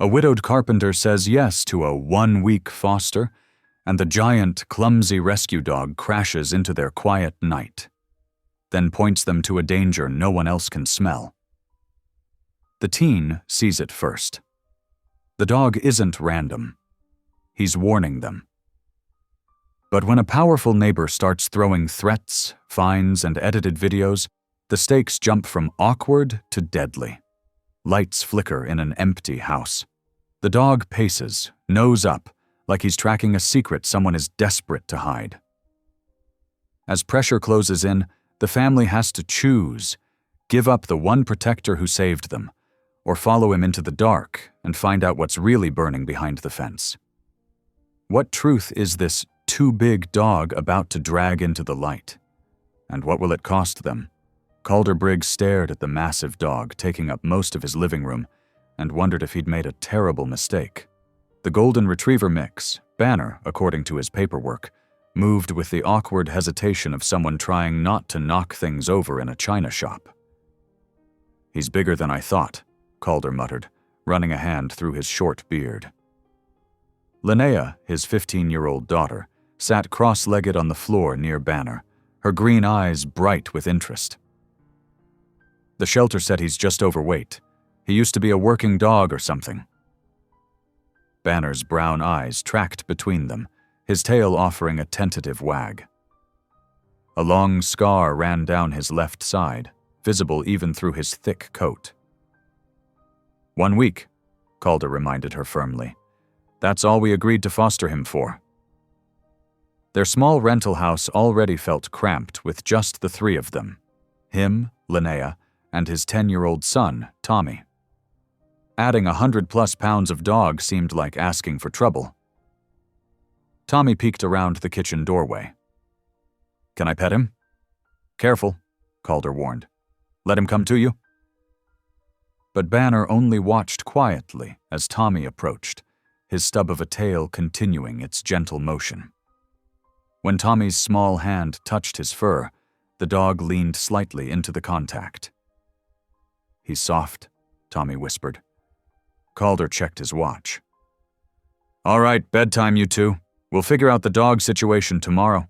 A widowed carpenter says yes to a 1-week foster, and the giant, clumsy rescue dog crashes into their quiet night, then points them to a danger no one else can smell. The teen sees it first. The dog isn't random. He's warning them. But when a powerful neighbor starts throwing threats, fines, and edited videos, the stakes jump from awkward to deadly. Lights flicker in an empty house. The dog paces, nose up, like he's tracking a secret someone is desperate to hide. As pressure closes in, the family has to choose: give up the one protector who saved them, or follow him into the dark and find out what's really burning behind the fence. What truth is this too big dog about to drag into the light? And what will it cost them? Calder Briggs stared at the massive dog taking up most of his living room and wondered if he'd made a terrible mistake. The golden retriever mix, Banner, according to his paperwork, moved with the awkward hesitation of someone trying not to knock things over in a china shop. "He's bigger than I thought," Calder muttered, running a hand through his short beard. Linnea, his 15-year-old daughter, sat cross-legged on the floor near Banner, her green eyes bright with interest. "The shelter said he's just overweight. He used to be a working dog or something." Banner's brown eyes tracked between them, his tail offering a tentative wag. A long scar ran down his left side, visible even through his thick coat. "1 week," Calder reminded her firmly. "That's all we agreed to foster him for." Their small rental house already felt cramped with just the three of them: him, Linnea, and his 10-year-old son, Tommy. Adding 100+ pounds of dog seemed like asking for trouble. Tommy peeked around the kitchen doorway. "Can I pet him?" "Careful," Calder warned. "Let him come to you." But Banner only watched quietly as Tommy approached, his stub of a tail continuing its gentle motion. When Tommy's small hand touched his fur, the dog leaned slightly into the contact. "He's soft," Tommy whispered. Calder checked his watch. "All right, bedtime, you two. We'll figure out the dog situation tomorrow."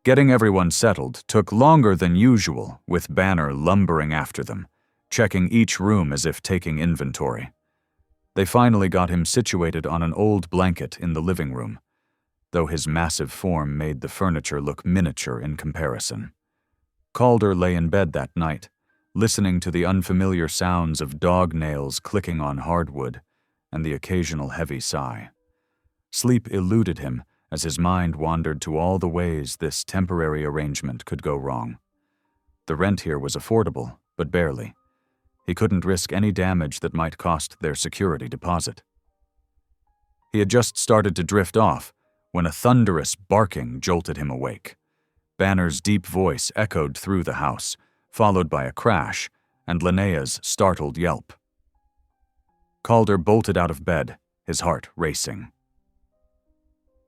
Getting everyone settled took longer than usual, with Banner lumbering after them, checking each room as if taking inventory. They finally got him situated on an old blanket in the living room, though his massive form made the furniture look miniature in comparison. Calder lay in bed that night, listening to the unfamiliar sounds of dog nails clicking on hardwood and the occasional heavy sigh. Sleep eluded him as his mind wandered to all the ways this temporary arrangement could go wrong. The rent here was affordable, but barely. He couldn't risk any damage that might cost their security deposit. He had just started to drift off when a thunderous barking jolted him awake. Banner's deep voice echoed through the house, followed by a crash and Linnea's startled yelp. Calder bolted out of bed, his heart racing.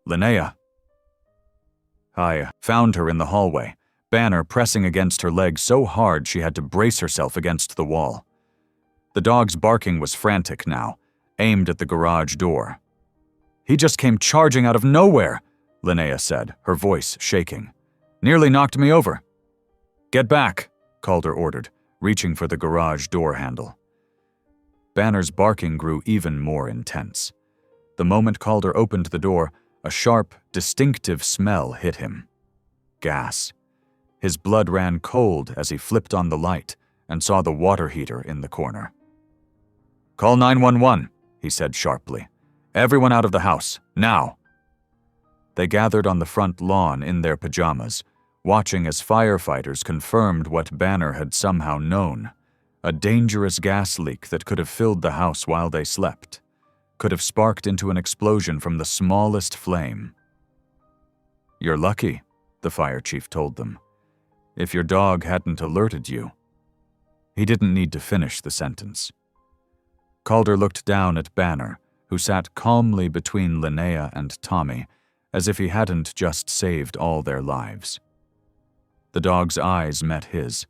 "Linnea." I found her in the hallway, Banner pressing against her leg so hard she had to brace herself against the wall. The dog's barking was frantic now, aimed at the garage door. "He just came charging out of nowhere," Linnea said, her voice shaking. "Nearly knocked me over." "Get back," Calder ordered, reaching for the garage door handle. Banner's barking grew even more intense. The moment Calder opened the door, a sharp, distinctive smell hit him. Gas. His blood ran cold as he flipped on the light and saw the water heater in the corner. "Call 911, he said sharply. "Everyone out of the house, now." They gathered on the front lawn in their pajamas, watching as firefighters confirmed what Banner had somehow known: a dangerous gas leak that could have filled the house while they slept, could have sparked into an explosion from the smallest flame. "You're lucky," the fire chief told them. "If your dog hadn't alerted you." He didn't need to finish the sentence. Calder looked down at Banner, who sat calmly between Linnea and Tommy, as if he hadn't just saved all their lives. The dog's eyes met his,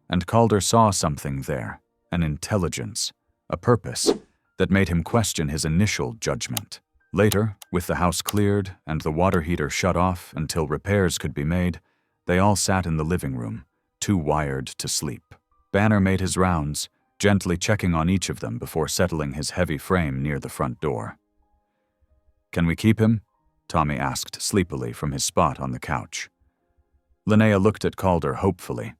and Calder saw something there, an intelligence, a purpose, that made him question his initial judgment. Later, with the house cleared and the water heater shut off until repairs could be made, they all sat in the living room, too wired to sleep. Banner made his rounds, gently checking on each of them before settling his heavy frame near the front door. "Can we keep him?" Tommy asked sleepily from his spot on the couch. Linnea looked at Calder hopefully.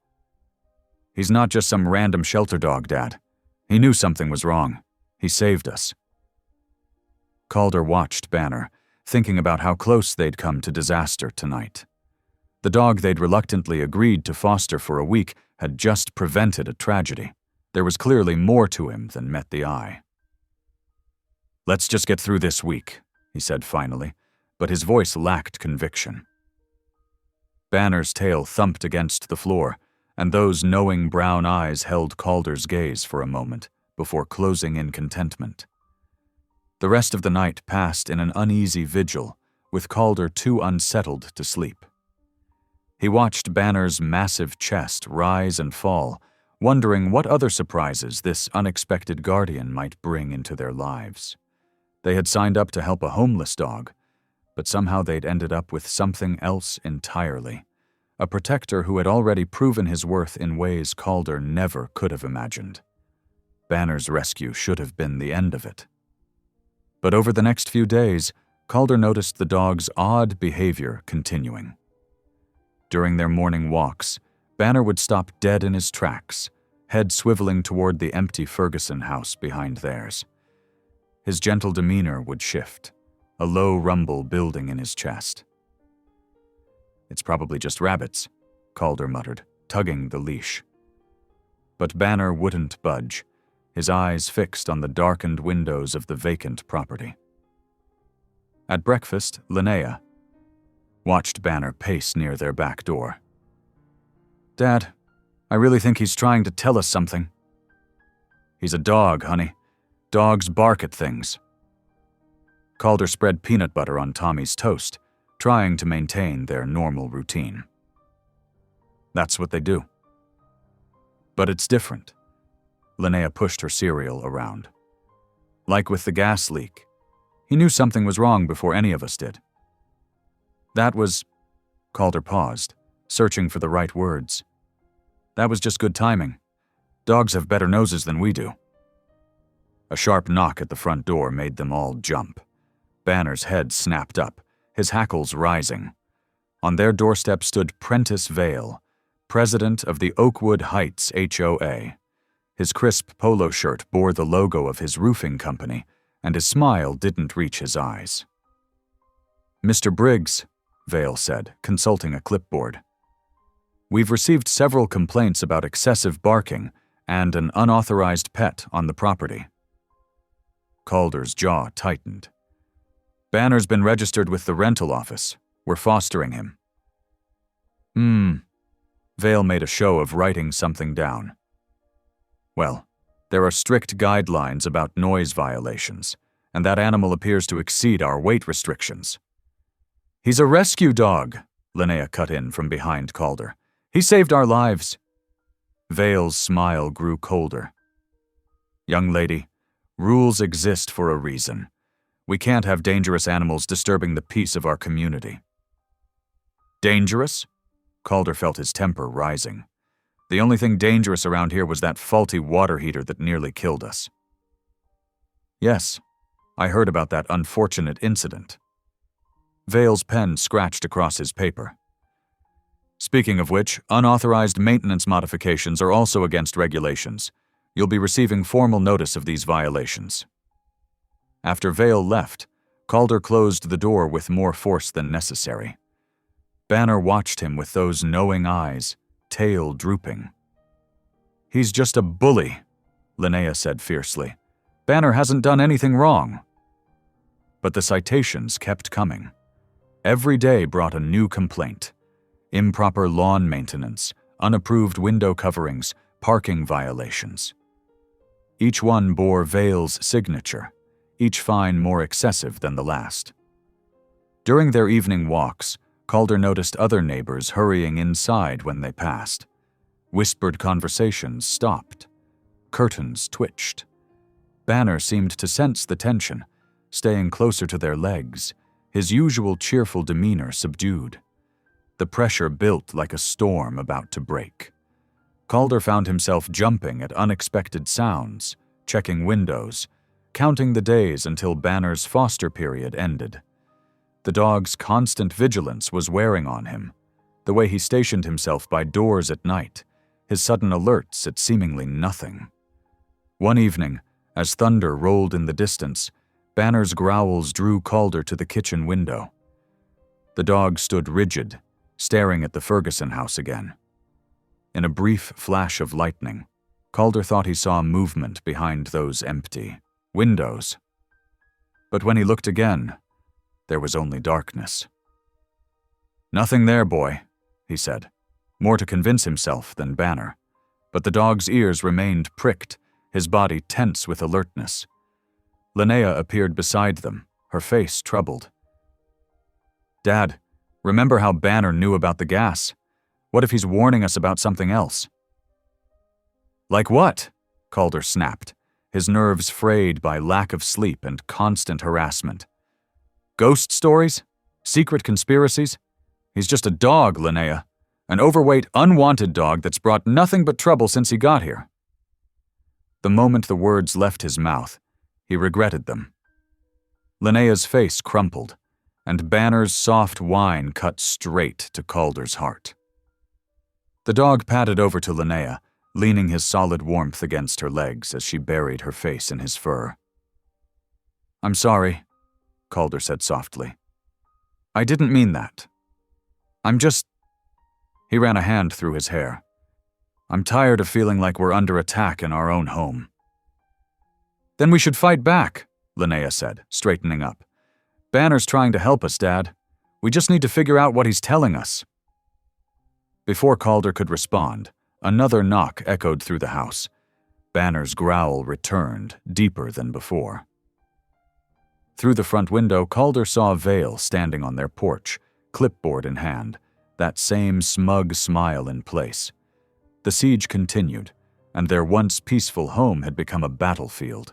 "He's not just some random shelter dog, Dad. He knew something was wrong. He saved us." Calder watched Banner, thinking about how close they'd come to disaster tonight. The dog they'd reluctantly agreed to foster for a week had just prevented a tragedy. There was clearly more to him than met the eye. "Let's just get through this week," he said finally, but his voice lacked conviction. Banner's tail thumped against the floor, and those knowing brown eyes held Calder's gaze for a moment before closing in contentment. The rest of the night passed in an uneasy vigil, with Calder too unsettled to sleep. He watched Banner's massive chest rise and fall, wondering what other surprises this unexpected guardian might bring into their lives. They had signed up to help a homeless dog, but somehow they'd ended up with something else entirely. A protector who had already proven his worth in ways Calder never could have imagined. Banner's rescue should have been the end of it. But over the next few days, Calder noticed the dog's odd behavior continuing. During their morning walks, Banner would stop dead in his tracks, head swiveling toward the empty Ferguson house behind theirs. His gentle demeanor would shift, a low rumble building in his chest. "It's probably just rabbits," Calder muttered, tugging the leash. But Banner wouldn't budge, his eyes fixed on the darkened windows of the vacant property. At breakfast, Linnea watched Banner pace near their back door. "Dad, I really think he's trying to tell us something." "He's a dog, honey. Dogs bark at things." Calder spread peanut butter on Tommy's toast, trying to maintain their normal routine. "That's what they do." "But it's different." Linnea pushed her cereal around. "Like with the gas leak. He knew something was wrong before any of us did." "That was..." Calder paused, searching for the right words. "That was just good timing. Dogs have better noses than we do." A sharp knock at the front door made them all jump. Banner's head snapped up, his hackles rising. On their doorstep stood Prentice Vale, president of the Oakwood Heights HOA. His crisp polo shirt bore the logo of his roofing company, and his smile didn't reach his eyes. "Mr. Briggs," Vale said, consulting a clipboard. "We've received several complaints about excessive barking and an unauthorized pet on the property." Calder's jaw tightened. "Banner's been registered with the rental office. We're fostering him." Vale made a show of writing something down. "Well, there are strict guidelines about noise violations, and that animal appears to exceed our weight restrictions." "He's a rescue dog," Linnea cut in from behind Calder. "He saved our lives." Vale's smile grew colder. "Young lady, rules exist for a reason. We can't have dangerous animals disturbing the peace of our community." "Dangerous?" Calder felt his temper rising. "The only thing dangerous around here was that faulty water heater that nearly killed us." "Yes, I heard about that unfortunate incident." Vale's pen scratched across his paper. "Speaking of which, unauthorized maintenance modifications are also against regulations. You'll be receiving formal notice of these violations." After Vale left, Calder closed the door with more force than necessary. Banner watched him with those knowing eyes, tail drooping. "He's just a bully," Linnea said fiercely. "Banner hasn't done anything wrong." But the citations kept coming. Every day brought a new complaint. Improper lawn maintenance, unapproved window coverings, parking violations. Each one bore Vale's signature, each fine more excessive than the last. During their evening walks, Calder noticed other neighbors hurrying inside when they passed. Whispered conversations stopped. Curtains twitched. Banner seemed to sense the tension, staying closer to their legs, his usual cheerful demeanor subdued. The pressure built like a storm about to break. Calder found himself jumping at unexpected sounds, checking windows, counting the days until Banner's foster period ended. The dog's constant vigilance was wearing on him, the way he stationed himself by doors at night, his sudden alerts at seemingly nothing. One evening, as thunder rolled in the distance, Banner's growls drew Calder to the kitchen window. The dog stood rigid, staring at the Ferguson house again. In a brief flash of lightning, Calder thought he saw movement behind those empty windows. But when he looked again, there was only darkness. "Nothing there, boy," he said, more to convince himself than Banner. But the dog's ears remained pricked, his body tense with alertness. Linnea appeared beside them, her face troubled. "Dad, remember how Banner knew about the gas? What if he's warning us about something else?" "Like what?" Calder snapped, his nerves frayed by lack of sleep and constant harassment. "Ghost stories? Secret conspiracies? He's just a dog, Linnea. An overweight, unwanted dog that's brought nothing but trouble since he got here." The moment the words left his mouth, he regretted them. Linnea's face crumpled, and Banner's soft whine cut straight to Calder's heart. The dog padded over to Linnea, leaning his solid warmth against her legs as she buried her face in his fur. "I'm sorry," Calder said softly. "I didn't mean that. I'm just—" He ran a hand through his hair. "I'm tired of feeling like we're under attack in our own home." "Then we should fight back," Linnea said, straightening up. "Banner's trying to help us, Dad. We just need to figure out what he's telling us." Before Calder could respond, another knock echoed through the house. Banner's growl returned, deeper than before. Through the front window, Calder saw Vale standing on their porch, clipboard in hand, that same smug smile in place. The siege continued, and their once peaceful home had become a battlefield.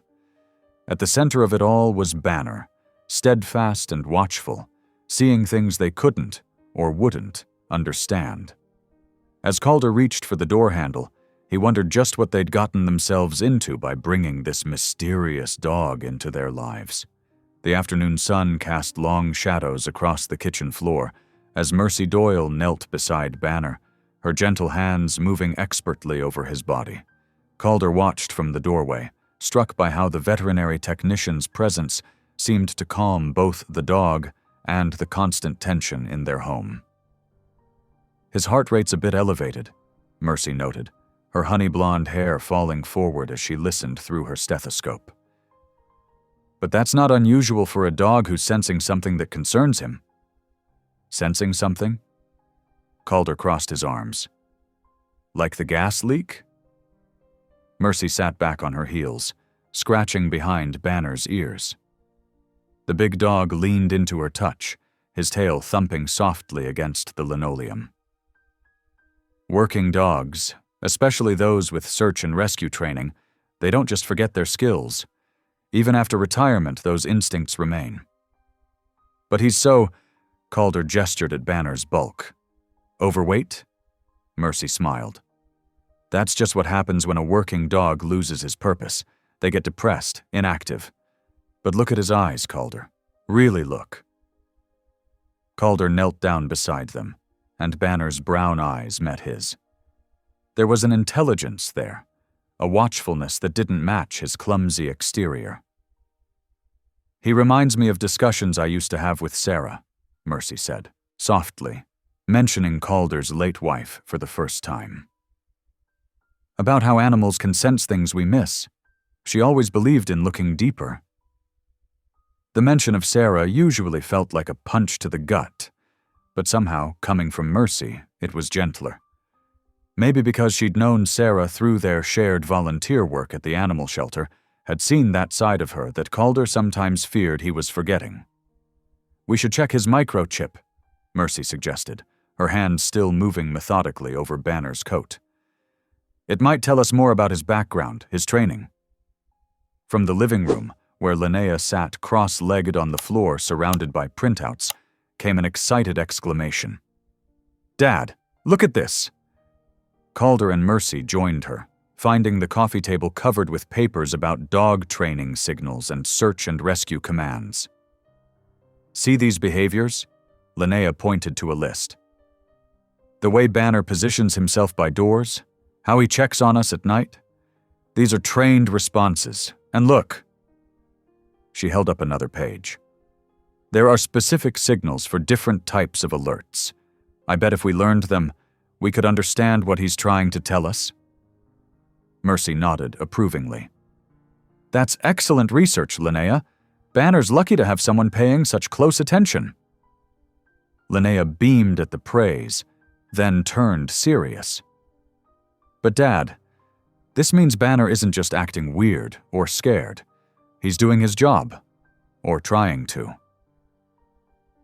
At the center of it all was Banner, steadfast and watchful, seeing things they couldn't, or wouldn't, understand. As Calder reached for the door handle, he wondered just what they'd gotten themselves into by bringing this mysterious dog into their lives. The afternoon sun cast long shadows across the kitchen floor as Mercy Doyle knelt beside Banner, her gentle hands moving expertly over his body. Calder watched from the doorway, struck by how the veterinary technician's presence seemed to calm both the dog and the constant tension in their home. "His heart rate's a bit elevated," Mercy noted, her honey blonde hair falling forward as she listened through her stethoscope. "But that's not unusual for a dog who's sensing something that concerns him." "Sensing something?" Calder crossed his arms. "Like the gas leak?" Mercy sat back on her heels, scratching behind Banner's ears. The big dog leaned into her touch, his tail thumping softly against the linoleum. "Working dogs, especially those with search and rescue training, they don't just forget their skills. Even after retirement, those instincts remain. But he's so—" Calder gestured at Banner's bulk. "Overweight?" Mercy smiled. "That's just what happens when a working dog loses his purpose. They get depressed, inactive. But look at his eyes, Calder. Really look." Calder knelt down beside them, and Banner's brown eyes met his. There was an intelligence there, a watchfulness that didn't match his clumsy exterior. "He reminds me of discussions I used to have with Sarah," Mercy said, softly, mentioning Calder's late wife for the first time. "About how animals can sense things we miss. She always believed in looking deeper." The mention of Sarah usually felt like a punch to the gut, but somehow, coming from Mercy, it was gentler. Maybe because she'd known Sarah through their shared volunteer work at the animal shelter, had seen that side of her that Calder sometimes feared he was forgetting. "We should check his microchip," Mercy suggested, her hand still moving methodically over Banner's coat. "It might tell us more about his background, his training." From the living room, where Linnea sat cross-legged on the floor surrounded by printouts, came an excited exclamation. "Dad, look at this!" Calder and Mercy joined her, finding the coffee table covered with papers about dog training signals and search and rescue commands. "See these behaviors?" Linnea pointed to a list. "The way Banner positions himself by doors, how he checks on us at night. These are trained responses. And look." She held up another page. "There are specific signals for different types of alerts. I bet if we learned them, we could understand what he's trying to tell us." Mercy nodded approvingly. "That's excellent research, Linnea. Banner's lucky to have someone paying such close attention." Linnea beamed at the praise, then turned serious. "But Dad, this means Banner isn't just acting weird or scared. He's doing his job, or trying to."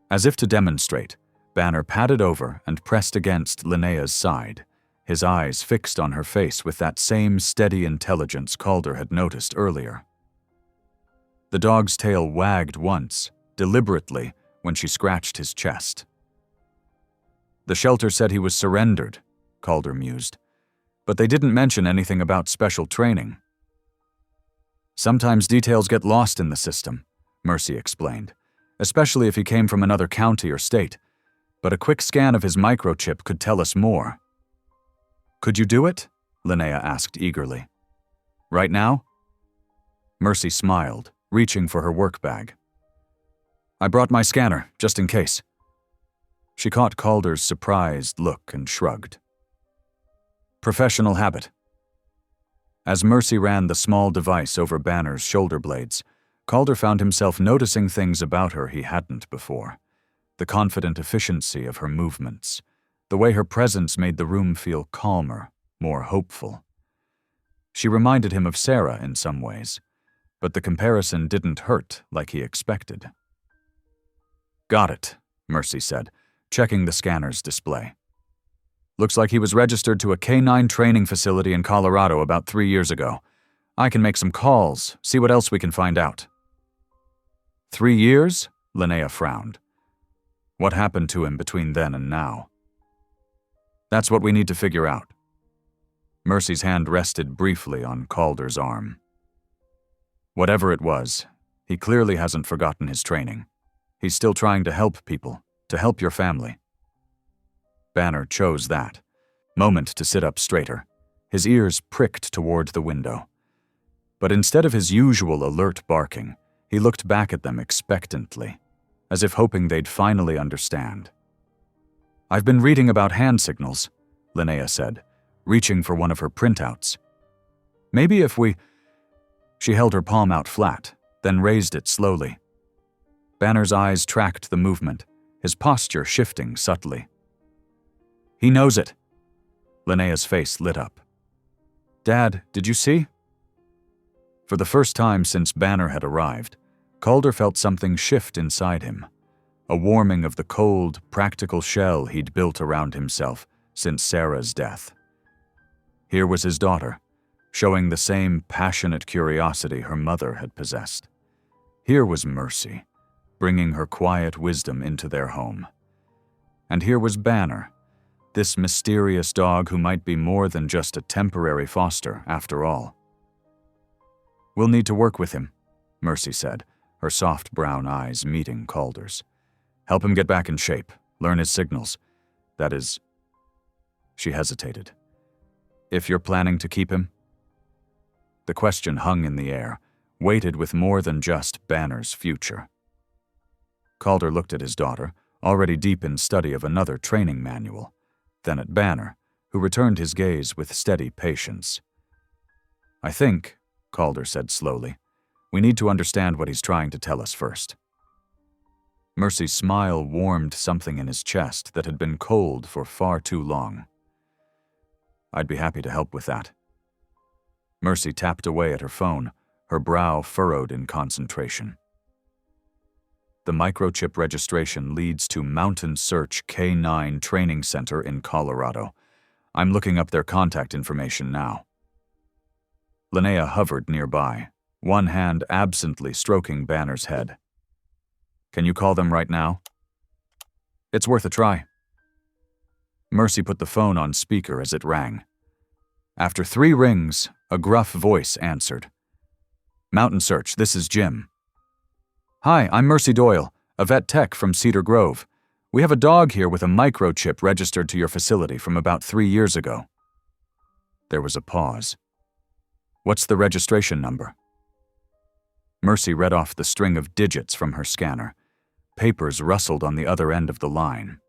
As if to demonstrate, Banner padded over and pressed against Linnea's side, his eyes fixed on her face with that same steady intelligence Calder had noticed earlier. The dog's tail wagged once, deliberately, when she scratched his chest. "The shelter said he was surrendered," Calder mused, "but they didn't mention anything about special training." "Sometimes details get lost in the system," Mercy explained, "especially if he came from another county or state. But a quick scan of his microchip could tell us more." "Could you do it?" Linnea asked eagerly. "Right now?" Mercy smiled, reaching for her work bag. "I brought my scanner, just in case." She caught Calder's surprised look and shrugged. "Professional habit." As Mercy ran the small device over Banner's shoulder blades, Calder found himself noticing things about her he hadn't before. The confident efficiency of her movements, the way her presence made the room feel calmer, more hopeful. She reminded him of Sarah in some ways, but the comparison didn't hurt like he expected. "Got it," Mercy said, checking the scanner's display. "Looks like he was registered to a canine training facility in Colorado about 3 years ago. I can make some calls, see what else we can find out." 3 years? Linnea frowned. What happened to him between then and now? "That's what we need to figure out." Mercy's hand rested briefly on Calder's arm. "Whatever it was, he clearly hasn't forgotten his training. He's still trying to help people, to help your family." Banner chose that moment to sit up straighter, his ears pricked toward the window. But instead of his usual alert barking, he looked back at them expectantly, as if hoping they'd finally understand. "I've been reading about hand signals," Linnea said, reaching for one of her printouts. "Maybe if we—" She held her palm out flat, then raised it slowly. Banner's eyes tracked the movement, his posture shifting subtly. "He knows it." Linnea's face lit up. "Dad, did you see?" For the first time since Banner had arrived, Calder felt something shift inside him, a warming of the cold, practical shell he'd built around himself since Sarah's death. Here was his daughter, showing the same passionate curiosity her mother had possessed. Here was Mercy, bringing her quiet wisdom into their home. And here was Banner, this mysterious dog who might be more than just a temporary foster after all. "We'll need to work with him," Mercy said, her soft brown eyes meeting Calder's. "Help him get back in shape, learn his signals. That is—" She hesitated. "If you're planning to keep him?" The question hung in the air, weighted with more than just Banner's future. Calder looked at his daughter, already deep in study of another training manual, then at Banner, who returned his gaze with steady patience. "I think," Calder said slowly, "we need to understand what he's trying to tell us first." Mercy's smile warmed something in his chest that had been cold for far too long. "I'd be happy to help with that." Mercy tapped away at her phone, her brow furrowed in concentration. "The microchip registration leads to Mountain Search K9 Training Center in Colorado. I'm looking up their contact information now." Linnea hovered nearby, one hand absently stroking Banner's head. "Can you call them right now?" "It's worth a try." Mercy put the phone on speaker as it rang. After 3 rings, a gruff voice answered. "Mountain Search, this is Jim." "Hi, I'm Mercy Doyle, a vet tech from Cedar Grove. We have a dog here with a microchip registered to your facility from about 3 years ago." There was a pause. "What's the registration number?" Mercy read off the string of digits from her scanner. Papers rustled on the other end of the line.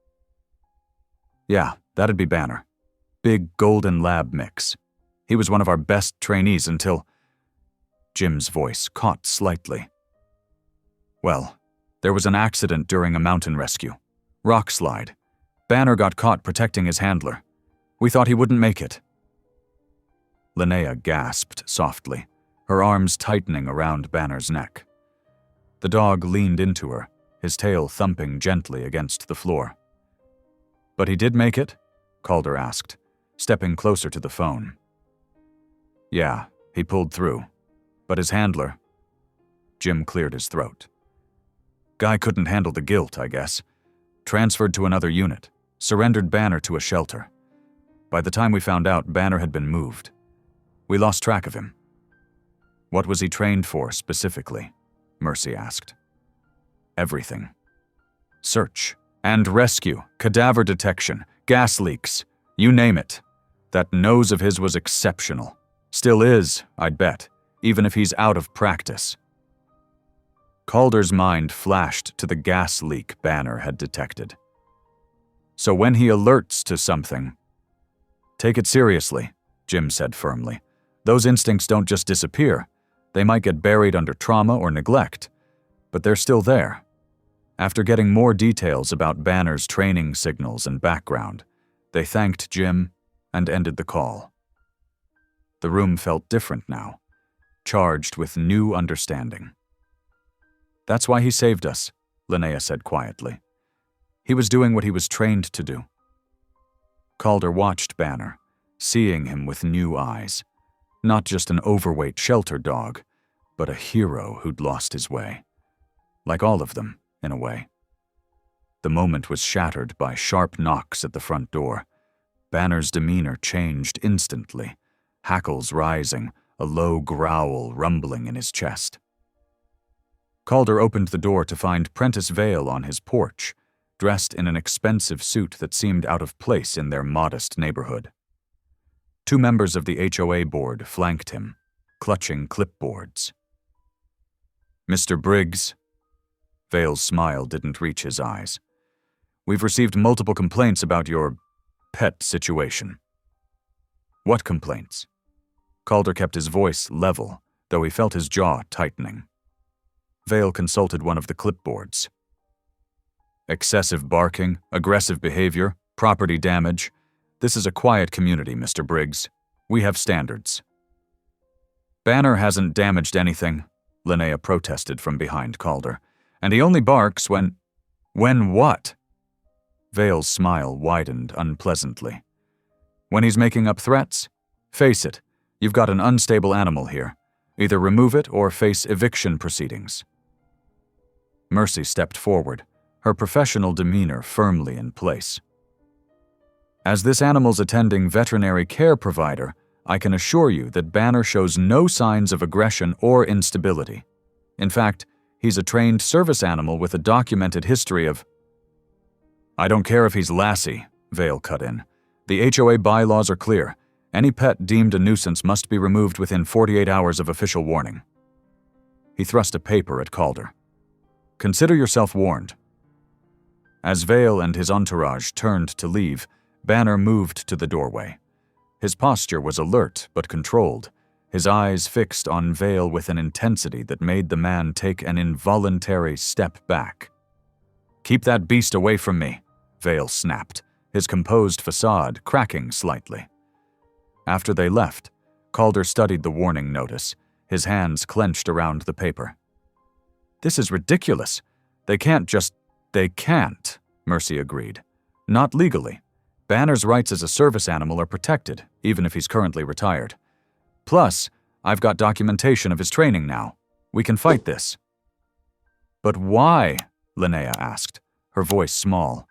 "Yeah, that'd be Banner. Big golden lab mix. He was one of our best trainees until—" Jim's voice caught slightly. "Well, there was an accident during a mountain rescue. Rock slide. Banner got caught protecting his handler. We thought he wouldn't make it." Linnea gasped softly, her arms tightening around Banner's neck. The dog leaned into her, his tail thumping gently against the floor. "But he did make it?" Calder asked, stepping closer to the phone. "Yeah, he pulled through. But his handler—" Jim cleared his throat. "Guy couldn't handle the guilt, I guess. Transferred to another unit, surrendered Banner to a shelter. By the time we found out, Banner had been moved. We lost track of him." "What was he trained for, specifically?" Mercy asked. "Everything. Search and rescue, cadaver detection, gas leaks, you name it. That nose of his was exceptional. Still is, I'd bet, even if he's out of practice." Calder's mind flashed to the gas leak Banner had detected. "So when he alerts to something—" "Take it seriously," Jim said firmly. "Those instincts don't just disappear. They might get buried under trauma or neglect, but they're still there." After getting more details about Banner's training signals and background, they thanked Jim and ended the call. The room felt different now, charged with new understanding. "That's why he saved us," Linnea said quietly. "He was doing what he was trained to do." Calder watched Banner, seeing him with new eyes. Not just an overweight shelter dog, but a hero who'd lost his way. Like all of them, in a way. The moment was shattered by sharp knocks at the front door. Banner's demeanor changed instantly, hackles rising, a low growl rumbling in his chest. Calder opened the door to find Prentice Vale on his porch, dressed in an expensive suit that seemed out of place in their modest neighborhood. 2 members of the HOA board flanked him, clutching clipboards. "Mr. Briggs." Vale's smile didn't reach his eyes. "We've received multiple complaints about your pet situation." "What complaints?" Calder kept his voice level, though he felt his jaw tightening. Vale consulted one of the clipboards. "Excessive barking, aggressive behavior, property damage. This is a quiet community, Mr. Briggs. We have standards." "Banner hasn't damaged anything," Linnea protested from behind Calder. "And he only barks when—" "When what?" Vale's smile widened unpleasantly. "When he's making up threats? Face it, you've got an unstable animal here. Either remove it or face eviction proceedings." Mercy stepped forward, her professional demeanor firmly in place. "As this animal's attending veterinary care provider, I can assure you that Banner shows no signs of aggression or instability. In fact, he's a trained service animal with a documented history of—" "I don't care if he's Lassie," Vale cut in. "The HOA bylaws are clear. Any pet deemed a nuisance must be removed within 48 hours of official warning." He thrust a paper at Calder. "Consider yourself warned." As Vale and his entourage turned to leave, Banner moved to the doorway. His posture was alert but controlled, his eyes fixed on Vale with an intensity that made the man take an involuntary step back. "Keep that beast away from me," Vale snapped, his composed facade cracking slightly. After they left, Calder studied the warning notice, his hands clenched around the paper. "This is ridiculous. They can't," Mercy agreed. "Not legally. Banner's rights as a service animal are protected, even if he's currently retired. Plus, I've got documentation of his training now. We can fight this." "But why?" Linnea asked, her voice small.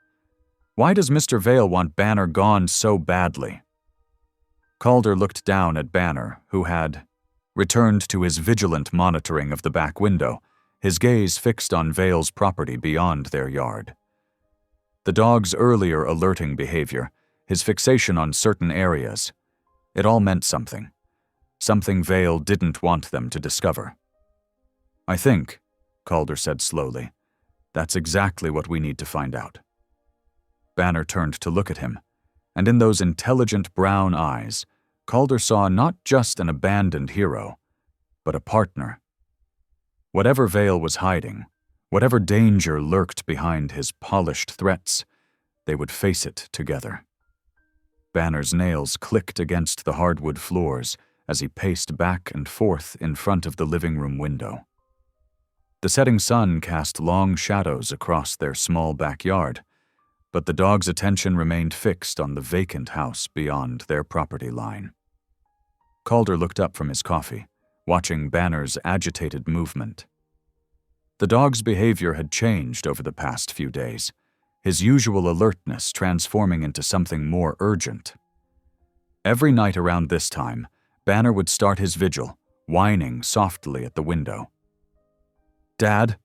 "Why does Mr. Vale want Banner gone so badly?" Calder looked down at Banner, who had returned to his vigilant monitoring of the back window, his gaze fixed on Vale's property beyond their yard. The dog's earlier alerting behavior, his fixation on certain areas, it all meant something. Something Vale didn't want them to discover. "I think," Calder said slowly, "that's exactly what we need to find out." Banner turned to look at him, and in those intelligent brown eyes, Calder saw not just an abandoned hero, but a partner. Whatever Vale was hiding, whatever danger lurked behind his polished threats, they would face it together. Banner's nails clicked against the hardwood floors as he paced back and forth in front of the living room window. The setting sun cast long shadows across their small backyard, but the dog's attention remained fixed on the vacant house beyond their property line. Calder looked up from his coffee, watching Banner's agitated movement. The dog's behavior had changed over the past few days, his usual alertness transforming into something more urgent. Every night around this time, Banner would start his vigil, whining softly at the window. "Dad,"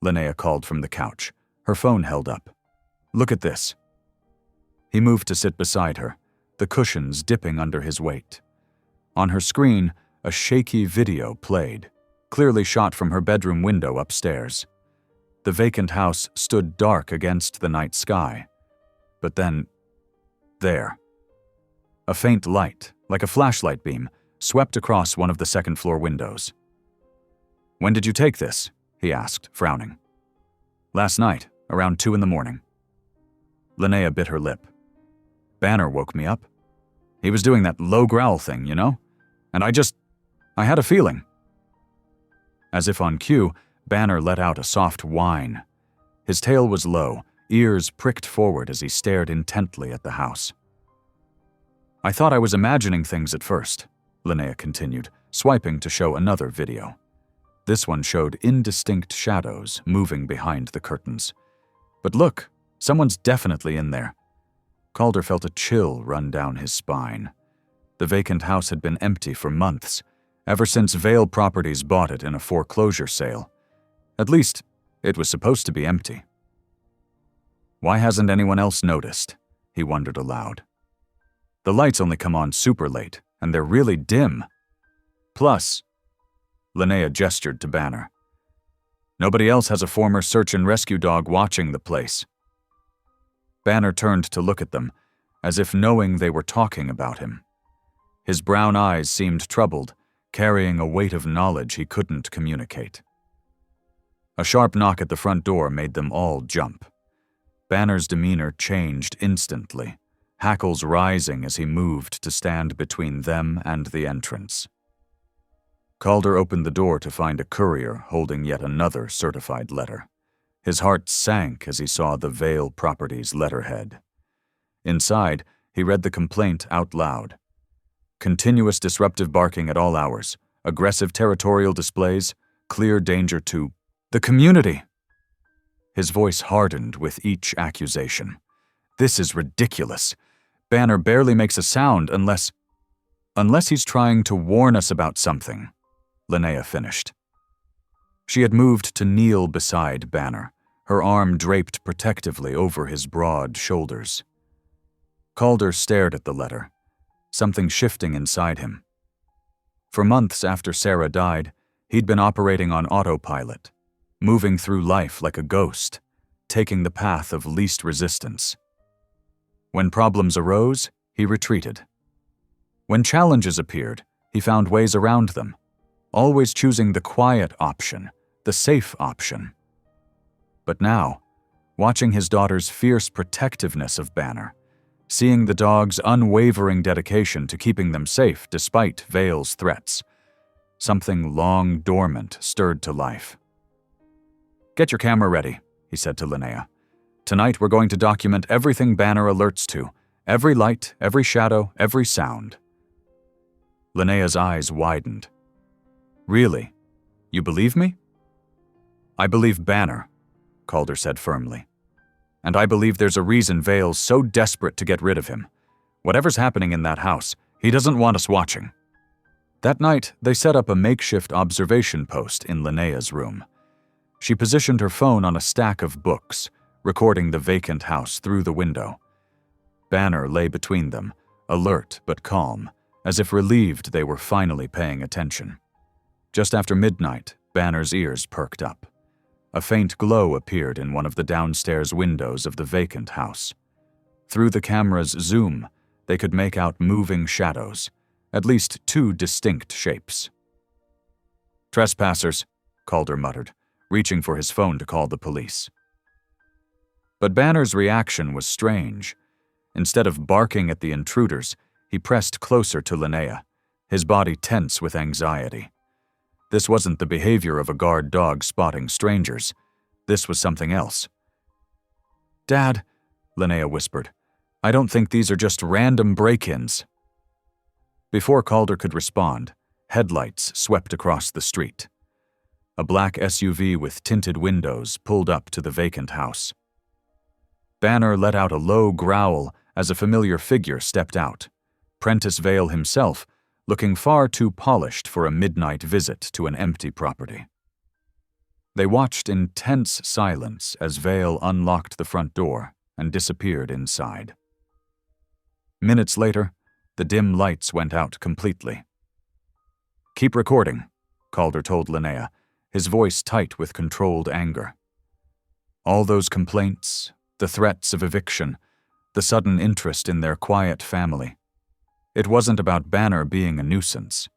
Linnea called from the couch, her phone held up. "Look at this." He moved to sit beside her, the cushions dipping under his weight. On her screen, a shaky video played, clearly shot from her bedroom window upstairs. The vacant house stood dark against the night sky. But then, there. A faint light, like a flashlight beam, swept across one of the second-floor windows. "When did you take this?" he asked, frowning. "Last night, around 2 a.m. Linnea bit her lip. "Banner woke me up. He was doing that low growl thing, you know? And I had a feeling." As if on cue, Banner let out a soft whine. His tail was low, ears pricked forward as he stared intently at the house. "I thought I was imagining things at first," Linnea continued, swiping to show another video. This one showed indistinct shadows moving behind the curtains. "But look, someone's definitely in there." Calder felt a chill run down his spine. The vacant house had been empty for months, ever since Vale Properties bought it in a foreclosure sale. At least, it was supposed to be empty. Why hasn't anyone else noticed? He wondered aloud. The lights only come on super late, and they're really dim. Plus, Linnea gestured to Banner. Nobody else has a former search and rescue dog watching the place. Banner turned to look at them, as if knowing they were talking about him. His brown eyes seemed troubled, carrying a weight of knowledge he couldn't communicate. A sharp knock at the front door made them all jump. Banner's demeanor changed instantly, hackles rising as he moved to stand between them and the entrance. Calder opened the door to find a courier holding yet another certified letter. His heart sank as he saw the Vale Properties letterhead. Inside, he read the complaint out loud. Continuous disruptive barking at all hours, aggressive territorial displays, clear danger to the community. His voice hardened with each accusation. This is ridiculous. Banner barely makes a sound unless he's trying to warn us about something, Linnea finished. She had moved to kneel beside Banner, her arm draped protectively over his broad shoulders. Calder stared at the letter, something shifting inside him. For months after Sarah died, he'd been operating on autopilot, moving through life like a ghost, taking the path of least resistance. When problems arose, he retreated. When challenges appeared, he found ways around them, always choosing the quiet option, the safe option. But now, watching his daughter's fierce protectiveness of Banner, seeing the dog's unwavering dedication to keeping them safe despite Vale's threats, something long dormant stirred to life. "Get your camera ready," he said to Linnea. "Tonight we're going to document everything Banner alerts to, every light, every shadow, every sound." Linnea's eyes widened, Really? You believe me? I believe Banner, Calder said firmly. And I believe there's a reason Vale's so desperate to get rid of him. Whatever's happening in that house, he doesn't want us watching. That night, they set up a makeshift observation post in Linnea's room. She positioned her phone on a stack of books, recording the vacant house through the window. Banner lay between them, alert but calm, as if relieved they were finally paying attention. Just after midnight, Banner's ears perked up. A faint glow appeared in one of the downstairs windows of the vacant house. Through the camera's zoom, they could make out moving shadows, at least two distinct shapes. "Trespassers," Calder muttered, reaching for his phone to call the police. But Banner's reaction was strange. Instead of barking at the intruders, he pressed closer to Linnea, his body tense with anxiety. This wasn't the behavior of a guard dog spotting strangers. This was something else. "Dad," Linnea whispered, "I don't think these are just random break-ins." Before Calder could respond, headlights swept across the street. A black SUV with tinted windows pulled up to the vacant house. Banner let out a low growl as a familiar figure stepped out, Prentice Vale himself, looking far too polished for a midnight visit to an empty property. They watched in tense silence as Vale unlocked the front door and disappeared inside. Minutes later, the dim lights went out completely. "Keep recording," Calder told Linnea, his voice tight with controlled anger. All those complaints, the threats of eviction, the sudden interest in their quiet family. It wasn't about Banner being a nuisance.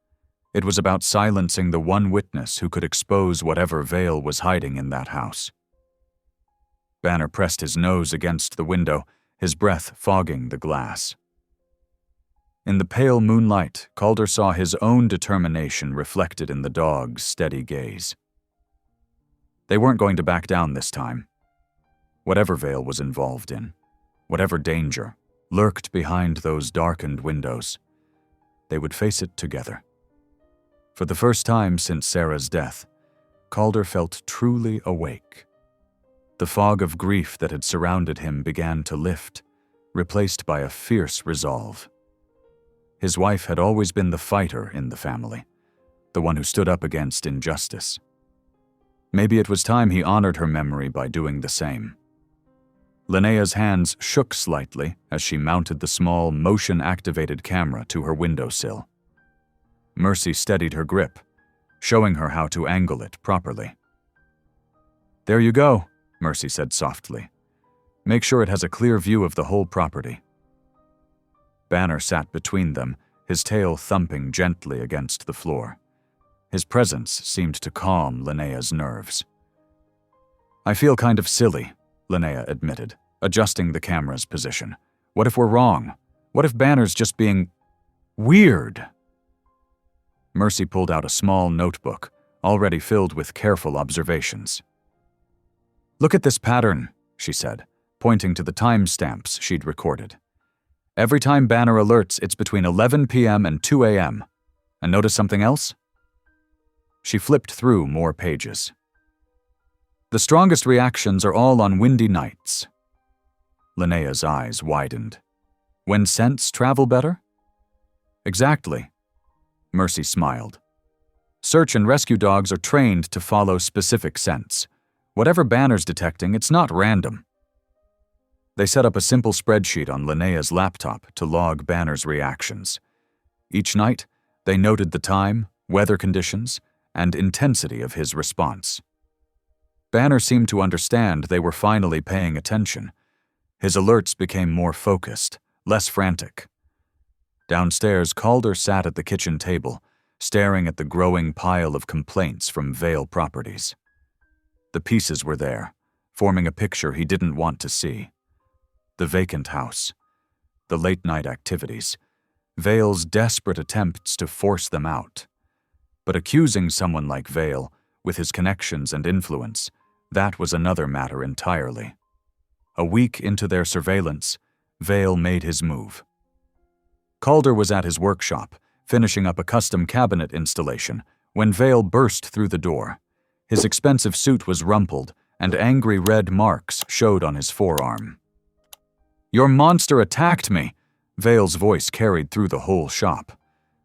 It was about silencing the one witness who could expose whatever Vale was hiding in that house. Banner pressed his nose against the window, his breath fogging the glass. In the pale moonlight, Calder saw his own determination reflected in the dog's steady gaze. They weren't going to back down this time. Whatever Vale was involved in, whatever danger lurked behind those darkened windows, they would face it together. For the first time since Sarah's death, Calder felt truly awake. The fog of grief that had surrounded him began to lift, replaced by a fierce resolve. His wife had always been the fighter in the family, the one who stood up against injustice. Maybe it was time he honored her memory by doing the same. Linnea's hands shook slightly as she mounted the small, motion-activated camera to her windowsill. Mercy steadied her grip, showing her how to angle it properly. "There you go," Mercy said softly. "Make sure it has a clear view of the whole property." Banner sat between them, his tail thumping gently against the floor. His presence seemed to calm Linnea's nerves. "I feel kind of silly," Linnea admitted, adjusting the camera's position. "What if we're wrong? What if Banner's just being weird?" Mercy pulled out a small notebook, already filled with careful observations. "Look at this pattern," she said, pointing to the timestamps she'd recorded. "Every time Banner alerts, it's between 11 p.m. and 2 a.m. And notice something else?" She flipped through more pages. "The strongest reactions are all on windy nights." Linnea's eyes widened. "When scents travel better?" "Exactly." Mercy smiled. "Search and rescue dogs are trained to follow specific scents. Whatever Banner's detecting, it's not random." They set up a simple spreadsheet on Linnea's laptop to log Banner's reactions. Each night, they noted the time, weather conditions, and intensity of his response. Banner seemed to understand they were finally paying attention. His alerts became more focused, less frantic. Downstairs, Calder sat at the kitchen table, staring at the growing pile of complaints from Vale Properties. The pieces were there, forming a picture he didn't want to see. The vacant house, the late-night activities, Vale's desperate attempts to force them out. But accusing someone like Vale, with his connections and influence, that was another matter entirely. A week into their surveillance, Vale made his move. Calder was at his workshop, finishing up a custom cabinet installation, when Vale burst through the door. His expensive suit was rumpled, and angry red marks showed on his forearm. "Your monster attacked me," Vale's voice carried through the whole shop.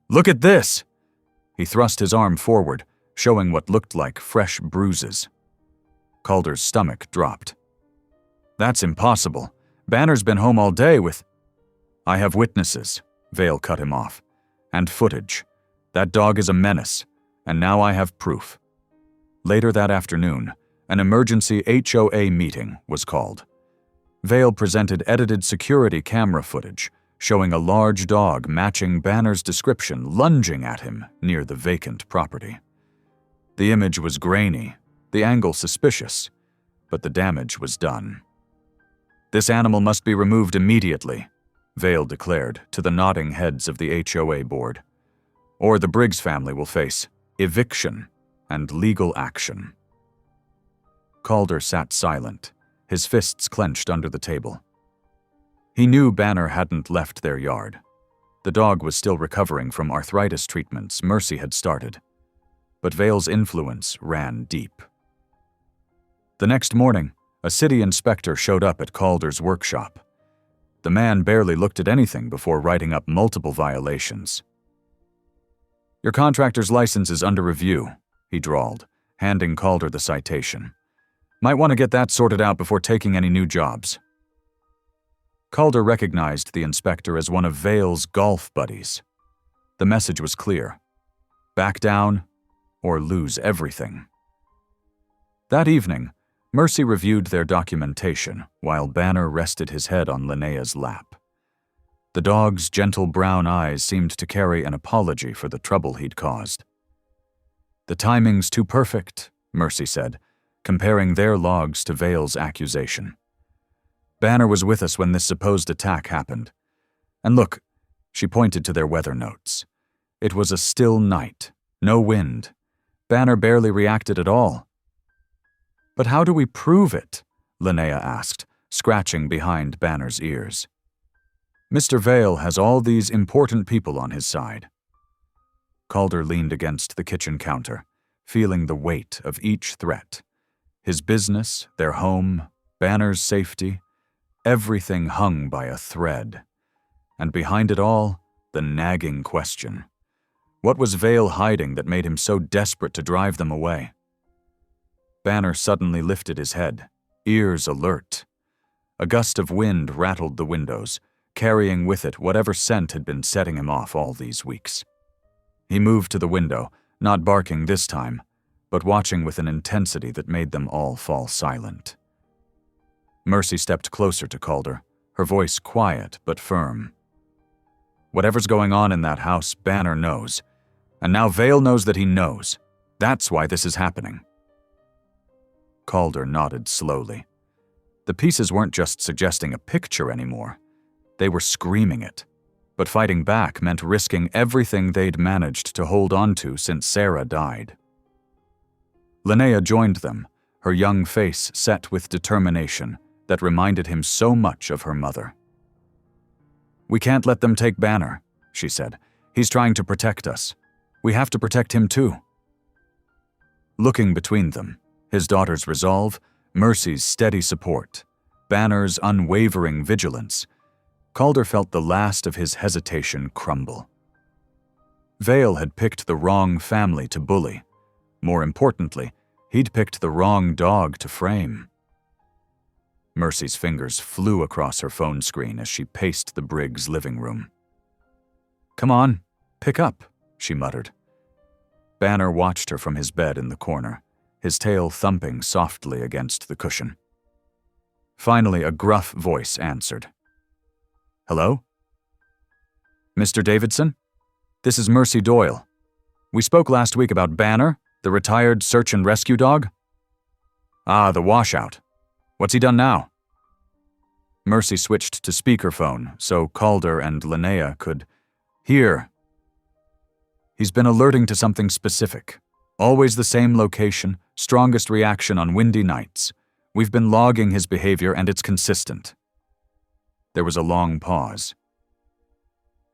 "Look at this!" He thrust his arm forward, showing what looked like fresh bruises. Calder's stomach dropped. "That's impossible. Banner's been home all day with—" "I have witnesses," Vale cut him off. "And footage. That dog is a menace, and now I have proof." Later that afternoon, an emergency HOA meeting was called. Vale presented edited security camera footage showing a large dog matching Banner's description lunging at him near the vacant property. The image was grainy, the angle suspicious, but the damage was done. "This animal must be removed immediately," Vale declared to the nodding heads of the HOA board, "or the Briggs family will face eviction and legal action." Calder sat silent, his fists clenched under the table. He knew Banner hadn't left their yard. The dog was still recovering from arthritis treatments Mercy had started, but Vale's influence ran deep. The next morning, a city inspector showed up at Calder's workshop. The man barely looked at anything before writing up multiple violations. "Your contractor's license is under review," he drawled, handing Calder the citation. "Might want to get that sorted out before taking any new jobs." Calder recognized the inspector as one of Vale's golf buddies. The message was clear: back down or lose everything. That evening, Mercy reviewed their documentation while Banner rested his head on Linnea's lap. The dog's gentle brown eyes seemed to carry an apology for the trouble he'd caused. "The timing's too perfect," Mercy said, comparing their logs to Vale's accusation. "Banner was with us when this supposed attack happened. And look," she pointed to their weather notes. "It was a still night, no wind. Banner barely reacted at all." "But how do we prove it?" Linnea asked, scratching behind Banner's ears. "Mr. Vale has all these important people on his side." Calder leaned against the kitchen counter, feeling the weight of each threat. His business, their home, Banner's safety, everything hung by a thread. And behind it all, the nagging question. What was Vale hiding that made him so desperate to drive them away? Banner suddenly lifted his head, ears alert. A gust of wind rattled the windows, carrying with it whatever scent had been setting him off all these weeks. He moved to the window, not barking this time, but watching with an intensity that made them all fall silent. Mercy stepped closer to Calder, her voice quiet but firm. "Whatever's going on in that house, Banner knows. And now Vale knows that he knows. That's why this is happening." Calder nodded slowly. The pieces weren't just suggesting a picture anymore. They were screaming it. But fighting back meant risking everything they'd managed to hold on to since Sarah died. Linnea joined them, her young face set with determination that reminded him so much of her mother. "We can't let them take Banner," she said. "He's trying to protect us. We have to protect him too." Looking between them, his daughter's resolve, Mercy's steady support, Banner's unwavering vigilance, Calder felt the last of his hesitation crumble. Vale had picked the wrong family to bully. More importantly, he'd picked the wrong dog to frame. Mercy's fingers flew across her phone screen as she paced the Briggs' living room. "Come on, pick up," she muttered. Banner watched her from his bed in the corner, his tail thumping softly against the cushion. Finally, a gruff voice answered. "Hello? Mr. Davidson? This is Mercy Doyle. We spoke last week about Banner, the retired search and rescue dog." "Ah, the washout. What's he done now?" Mercy switched to speakerphone so Calder and Linnea could hear. "He's been alerting to something specific. Always the same location, strongest reaction on windy nights. We've been logging his behavior and it's consistent." There was a long pause.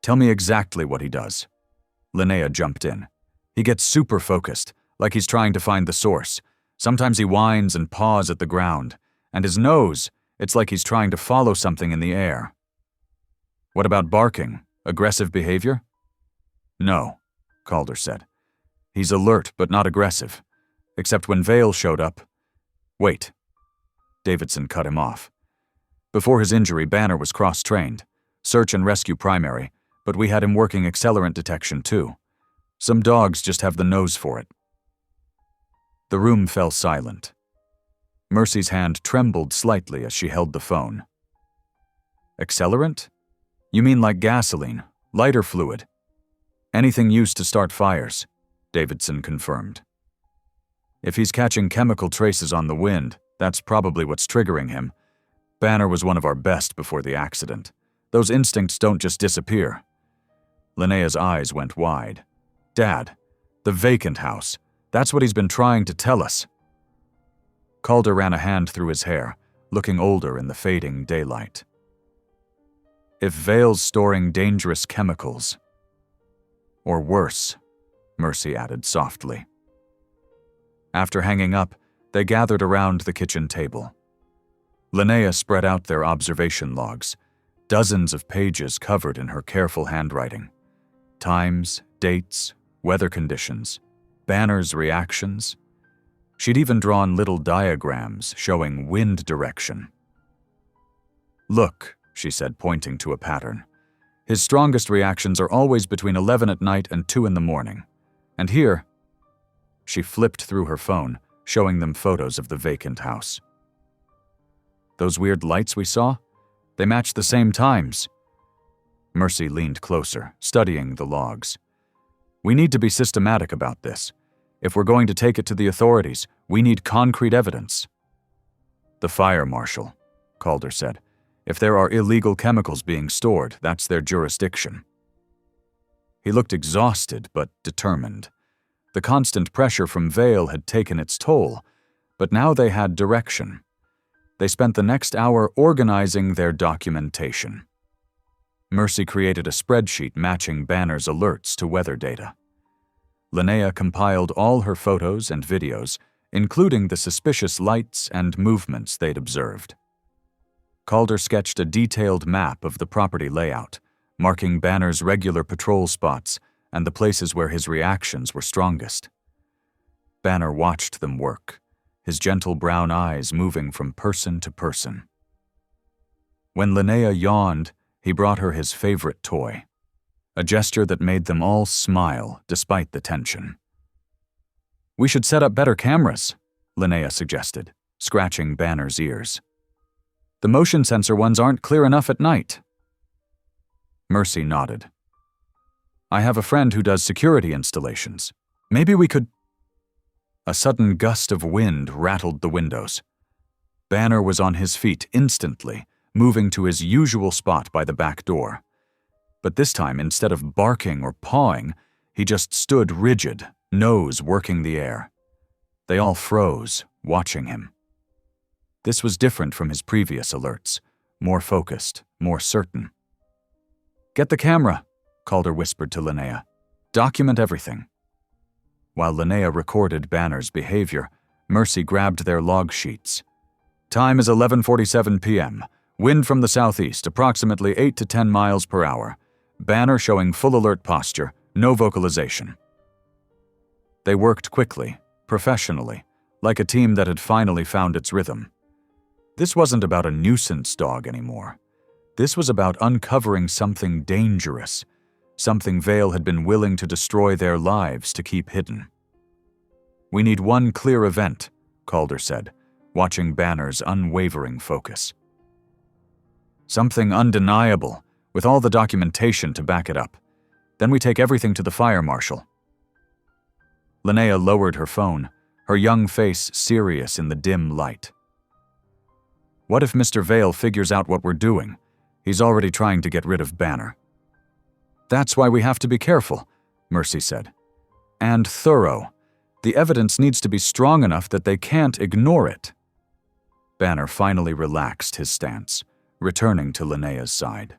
"Tell me exactly what he does." Linnea jumped in. He gets super focused, like he's trying to find the source. Sometimes he whines and paws at the ground, and his nose, it's like he's trying to follow something in the air. What about barking? Aggressive behavior? No, Calder said. He's alert but not aggressive, except when Vale showed up. Wait. Davidson cut him off. Before his injury, Banner was cross-trained, search and rescue primary, but we had him working accelerant detection too. Some dogs just have the nose for it. The room fell silent. Mercy's hand trembled slightly as she held the phone. Accelerant? You mean like gasoline, lighter fluid? Anything used to start fires, Davidson confirmed. If he's catching chemical traces on the wind, that's probably what's triggering him. Banner was one of our best before the accident. Those instincts don't just disappear. Linnea's eyes went wide. Dad, the vacant house. That's what he's been trying to tell us. Calder ran a hand through his hair, looking older in the fading daylight. If Vale's storing dangerous chemicals. Or worse, Mercy added softly. After hanging up, they gathered around the kitchen table. Linnea spread out their observation logs, dozens of pages covered in her careful handwriting. Times, dates, weather conditions, Banner's reactions. She'd even drawn little diagrams showing wind direction. Look, she said, pointing to a pattern. His strongest reactions are always between 11 at night and 2 in the morning. And here, she flipped through her phone, showing them photos of the vacant house. Those weird lights we saw? They match the same times. Mercy leaned closer, studying the logs. We need to be systematic about this. If we're going to take it to the authorities, we need concrete evidence. The fire marshal, Calder said. If there are illegal chemicals being stored, that's their jurisdiction. He looked exhausted but determined. The constant pressure from Vale had taken its toll, but now they had direction. They spent the next hour organizing their documentation. Mercy created a spreadsheet matching Banner's alerts to weather data. Linnea compiled all her photos and videos, including the suspicious lights and movements they'd observed. Calder sketched a detailed map of the property layout, marking Banner's regular patrol spots and the places where his reactions were strongest. Banner watched them work, his gentle brown eyes moving from person to person. When Linnea yawned, he brought her his favorite toy, a gesture that made them all smile despite the tension. We should set up better cameras, Linnea suggested, scratching Banner's ears. The motion sensor ones aren't clear enough at night. Mercy nodded. I have a friend who does security installations. Maybe we could... A sudden gust of wind rattled the windows. Banner was on his feet instantly, moving to his usual spot by the back door. But this time, instead of barking or pawing, he just stood rigid, nose working the air. They all froze, watching him. This was different from his previous alerts, more focused, more certain. Get the camera, Calder whispered to Linnea. Document everything. While Linnea recorded Banner's behavior, Mercy grabbed their log sheets. Time is 11:47 p.m. Wind from the southeast, approximately 8 to 10 miles per hour. Banner showing full alert posture, no vocalization. They worked quickly, professionally, like a team that had finally found its rhythm. This wasn't about a nuisance dog anymore. This was about uncovering something dangerous, something Vale had been willing to destroy their lives to keep hidden. We need one clear event, Calder said, watching Banner's unwavering focus. Something undeniable, with all the documentation to back it up. Then we take everything to the fire marshal. Linnea lowered her phone, her young face serious in the dim light. What if Mr. Vale figures out what we're doing? He's already trying to get rid of Banner. That's why we have to be careful, Mercy said. And thorough. The evidence needs to be strong enough that they can't ignore it. Banner finally relaxed his stance, returning to Linnea's side.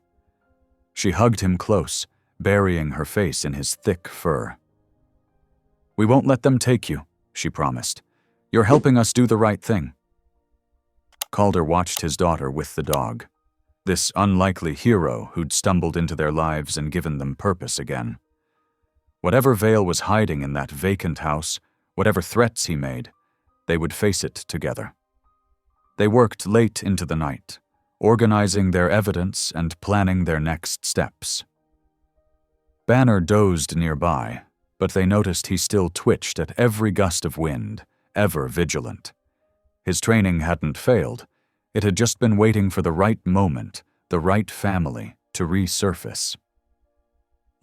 She hugged him close, burying her face in his thick fur. "We won't let them take you," she promised. "You're helping us do the right thing." Calder watched his daughter with the dog, this unlikely hero who'd stumbled into their lives and given them purpose again. Whatever Vale was hiding in that vacant house, whatever threats he made, they would face it together. They worked late into the night, organizing their evidence and planning their next steps. Banner dozed nearby, but they noticed he still twitched at every gust of wind, ever vigilant. His training hadn't failed. It had just been waiting for the right moment, the right family, to resurface.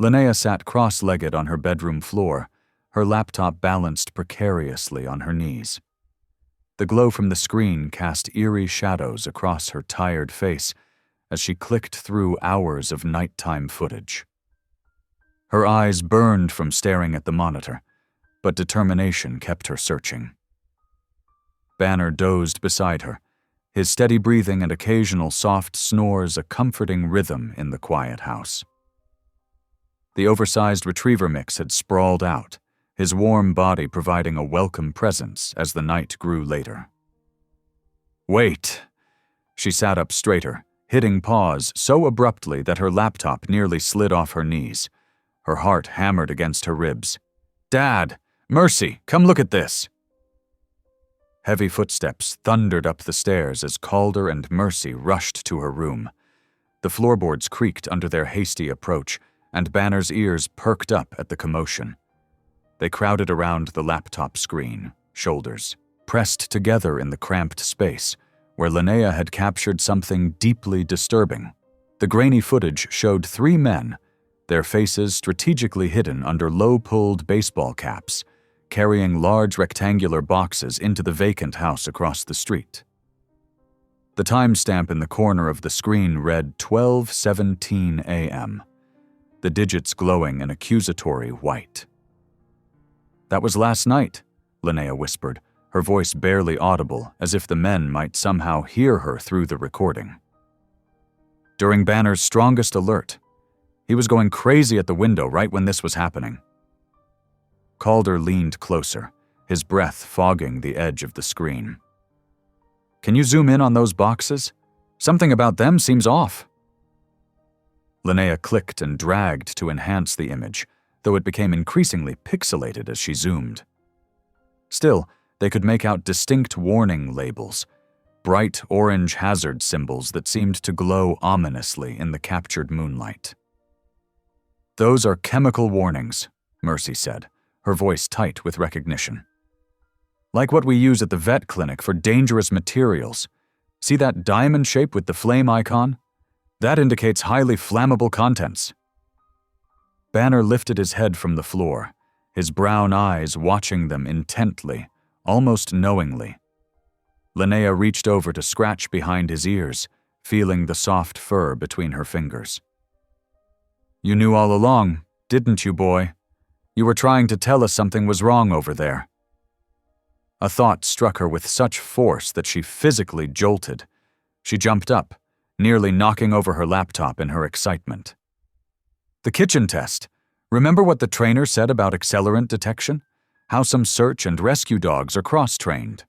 Linnea sat cross-legged on her bedroom floor, her laptop balanced precariously on her knees. The glow from the screen cast eerie shadows across her tired face as she clicked through hours of nighttime footage. Her eyes burned from staring at the monitor, but determination kept her searching. Banner dozed beside her, his steady breathing and occasional soft snores a comforting rhythm in the quiet house. The oversized retriever mix had sprawled out, his warm body providing a welcome presence as the night grew later. "Wait!" She sat up straighter, hitting pause so abruptly that her laptop nearly slid off her knees. Her heart hammered against her ribs. "Dad! Mercy, come look at this!" Heavy footsteps thundered up the stairs as Calder and Mercy rushed to her room. The floorboards creaked under their hasty approach, and Banner's ears perked up at the commotion. They crowded around the laptop screen, shoulders pressed together in the cramped space, where Linnea had captured something deeply disturbing. The grainy footage showed 3 men, their faces strategically hidden under low-pulled baseball caps, carrying large rectangular boxes into the vacant house across the street. The timestamp in the corner of the screen read 12:17 a.m., the digits glowing an accusatory white. "That was last night," Linnea whispered, her voice barely audible, as if the men might somehow hear her through the recording. "During Banner's strongest alert. He was going crazy at the window right when this was happening." Calder leaned closer, his breath fogging the edge of the screen. "Can you zoom in on those boxes? Something about them seems off." Linnea clicked and dragged to enhance the image, though it became increasingly pixelated as she zoomed. Still, they could make out distinct warning labels, bright orange hazard symbols that seemed to glow ominously in the captured moonlight. "Those are chemical warnings," Mercy said, her voice tight with recognition. "Like what we use at the vet clinic for dangerous materials. See that diamond shape with the flame icon? That indicates highly flammable contents." Banner lifted his head from the floor, his brown eyes watching them intently, almost knowingly. Linnea reached over to scratch behind his ears, feeling the soft fur between her fingers. "You knew all along, didn't you, boy? You were trying to tell us something was wrong over there." A thought struck her with such force that she physically jolted. She jumped up, nearly knocking over her laptop in her excitement. "The kitchen test. Remember what the trainer said about accelerant detection? How some search and rescue dogs are cross-trained."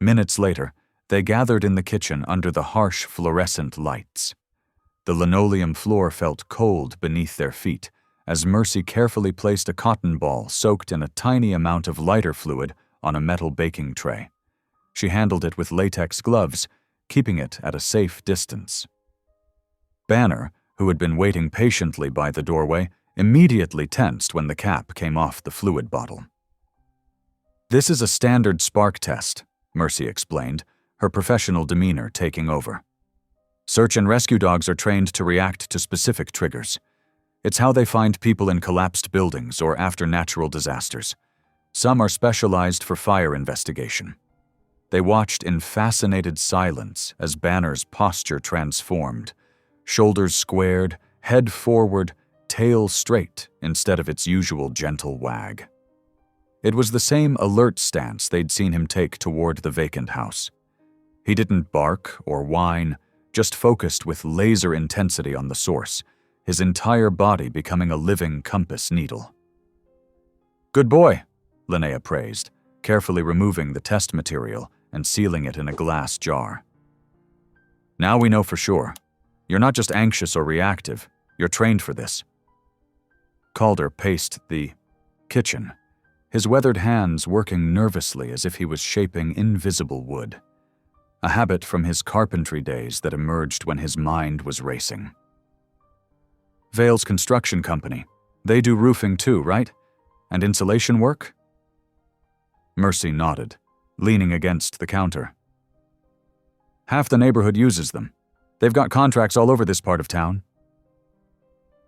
Minutes later, they gathered in the kitchen under the harsh fluorescent lights. The linoleum floor felt cold beneath their feet as Mercy carefully placed a cotton ball soaked in a tiny amount of lighter fluid on a metal baking tray. She handled it with latex gloves, keeping it at a safe distance. Banner, who had been waiting patiently by the doorway, immediately tensed when the cap came off the fluid bottle. "This is a standard spark test," Mercy explained, her professional demeanor taking over. "Search and rescue dogs are trained to react to specific triggers. It's how they find people in collapsed buildings or after natural disasters. Some are specialized for fire investigation." They watched in fascinated silence as Banner's posture transformed, shoulders squared, head forward, tail straight instead of its usual gentle wag. It was the same alert stance they'd seen him take toward the vacant house. He didn't bark or whine, just focused with laser intensity on the source, his entire body becoming a living compass needle. Good boy, Linnea praised, carefully removing the test material and sealing it in a glass jar. Now we know for sure. You're not just anxious or reactive, you're trained for this. Calder paced the kitchen, his weathered hands working nervously as if he was shaping invisible wood, a habit from his carpentry days that emerged when his mind was racing. Vale's construction company. They do roofing too, right? And insulation work? Mercy nodded, leaning against the counter. Half the neighborhood uses them. They've got contracts all over this part of town.